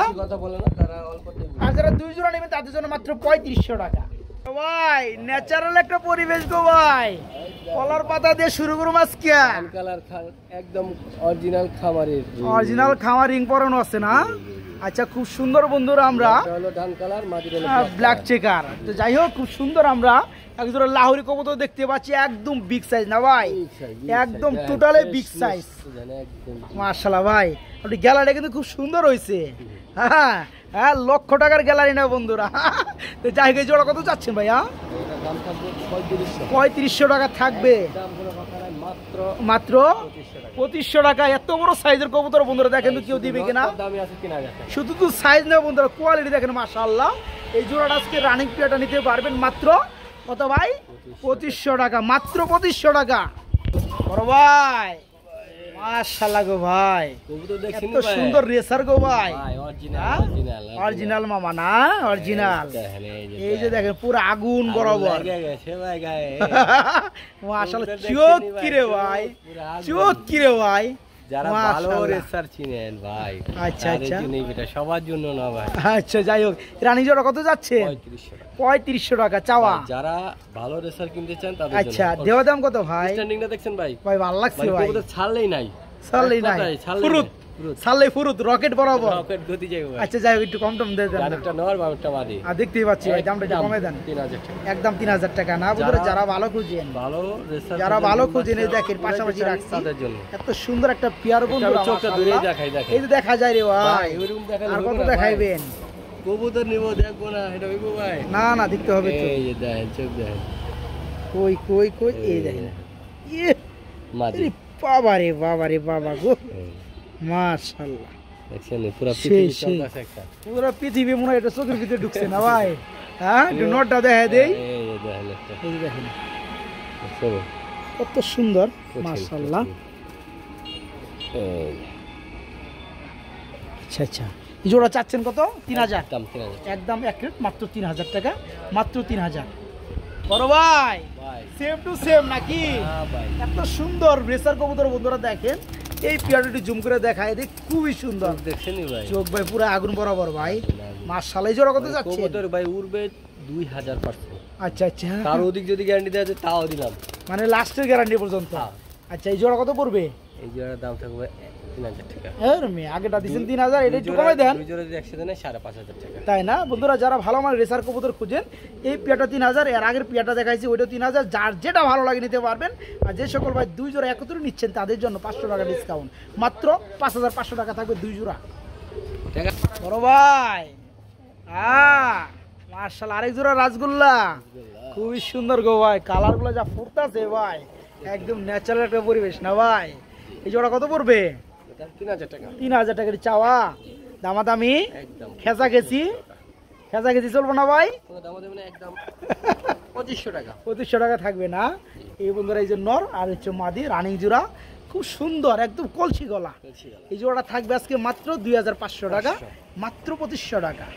আর যারা 2 জোড়া নেবেন তাদের জন্য মাত্র 3500 টাকা। ভাই ন্যাচারাল একটা পরিবেশ গো ভাই, কলার পাতা দিয়ে শুরু করুম আজকে। একদম অরিজিনাল খামারের, অরিজিনাল খামারিং পরানো আছে না? আচ্ছা, খুব সুন্দর বন্ধুরা, আমরা ব্ল্যাক চেকার। তো যাই হোক, খুব সুন্দর আমরা একজোড়া লাহোরি কবুতর দেখতে পাচ্ছি, একদম বিগ সাইজ না ভাই, একদম টোটালি বিগ সাইজ মাশাআল্লাহ ভাই। আপনি গ্যালারি কিন্তু খুব সুন্দর হয়েছে। হ্যাঁ হ্যাঁ, লক্ষ টাকার গ্যালারি না বন্ধুরা। তো যাই হোক, এই জোড়া কত চাচ্ছেন ভাইয়া? 3500 টাকা থাকবে, মাত্র 2500 টাকা। এত বড় সাইজের কবুতর বন্ধুরা, দেখেন তো কেউ দিবে কিনা। শুধু তো সাইজ না বন্ধুরা, কোয়ালিটি দেখেন মাশাআল্লাহ। এই জোড়াটা আজকে রানিং পিয়াটা নিতে পারবেন মাত্র কত ভাই? 2500 টাকা, মাত্র 2500 টাকা। বড় ভাই মাশাআল্লাহ গো ভাই, এত সুন্দর রেসার গো ভাই, অরিজিনাল মামা না? অরিজিনাল। এই যে দেখেন পুরো আগুন বরাবর মাশাআল্লাহ। চোখ কিরে ভাই, চোখ কিরে ভাই, যারা ভালো রেসার চিনেন ভাই। আচ্ছা আচ্ছা, এটা সবার জন্য না ভাই। আচ্ছা, যাই হোক, রানী জোড়া কত যাচ্ছে? 3500 টাকা চাওয়া। যারা ভালো রেসার কিনতে চান তাদের জন্য। আচ্ছা, দেওয়া দাম কত ভাই? স্ট্যান্ডিংটা দেখছেন ভাই? ভাই ভালো লাগছে ভাই, কবুতর ছাড়লেই নাই, ছাড়লেই নাই, ফুরুত ছাড়লেই ফুরুত, রকেট বরাবর, রকেট গতি যাবে ভাই। আচ্ছা, যাই হোক, একটু কম টম দিয়ে দেন। আরেকটা নর বা একটা মাদি। আর দেখতেই পাচ্ছি ভাই, দামটা একটু কমে দেন। 3000 টাকা, একদম 3000 টাকা না বন্ধুরা। যারা ভালো খুঁজেন, ভালো রেসার, যারা ভালো খুঁজেন, এই দেখেন পাশাপাশি রাখছি তাদের জন্য। এত সুন্দর একটা পিয়ার বন্ধুরা, চোখটা দূরে দেখাই, দেখেন এই যে দেখা যায় রে ভাই। এরকম দেখালে আর কত দেখাইবেন? কবুতর নিব, দেখবো না এটা হইবো ভাই? না না, দেখতে হবে তো। এই যে দেখেন, চোখ দেখেন, কই কই কই, এই দেখেন, ইয়ে মাদি, বাবা রে বাবা রে বাবা গো, মাশাআল্লাহ। দেখছেন পুরো পৃথিবী চমকাছে একটা, পুরো পৃথিবী মনে হয় এটা চোখের ভিতরে ঢুকছে না ভাই। হ্যাঁ, একটু নটটা দেখা দেই। এই দেখেন, এই দেখেন কত সুন্দর মাশাআল্লাহ। আচ্ছা আচ্ছা, এই জোড়া চাচ্ছেন কত? 3000, একদম অ্যাকুরেট, মাত্র 3000 টাকা, মাত্র 3000। বড় ভাই সেম টু সেম নাকি? এত সুন্দর রেসার কবুতর বন্ধুরা, দেখেন এই পিয়ারটি জুম করে দেখায়, দেখ খুবই সুন্দর, দেখছেন ভাই, চোখ ভাই পুরো আগুন বরাবর ভাই মাশাআল্লাহ। এই জোড়া কত যাচ্ছে? কবুতর ভাই উড়বে 2000%। আচ্ছা আচ্ছা, তার ওদিক যদি গ্যারান্টি দেওয়া যায় তাও দিলাম। মানে লাস্টের গ্যারান্টি পর্যন্ত। আচ্ছা এই জোড়া কত পড়বে? এই জোড়ার দাম থাকবে 3000 টাকা। আগেটা দিচ্ছেন 3000, এটা একটু কমাই দেন। দুই জোড়া যদি একসাথে নেয় 5500 টাকা। তাই না বন্ধুরা, যারা ভালো মানের রেসার কবুতর খুঁজেন এই পিয়াটা 3000, এর আগের পিয়াটা দেখাইছি ওইটা 3000, যার যেটা ভালো লাগে নিতে পারবেন। আর যে সকল ভাই 2 জোড়া একত্রে নিচ্ছেন তাদের জন্য 500 টাকা ডিসকাউন্ট, মাত্র 5500 টাকা থাকবে 2 জোড়া। বড় ভাই মাশাআল্লাহ, আরেক জোড়া রাসগোল্লা, খুবই সুন্দর গো ভাই, কালারগুলো যা ফুটতাছে ভাই, একদম ন্যাচারাল একটা পরিবেশ না ভাই। এই জোড়া কত পড়বে? 3000 টাকা। 3000 টাকার চাওয়া, দামাদামি একদম খেঁচাখেচি চলবো না ভাই? দামাদামি না, একদম 2500 টাকা। 2500 টাকা থাকবে না। এই বন্ধুরা এই যে নর আর হচ্ছে মাদি রানিং জোড়া, খুব সুন্দর একদম কলসি গলা। এই জোড়াটা থাকবে আজকে মাত্র 2500 টাকা, মাত্র 2500 টাকা।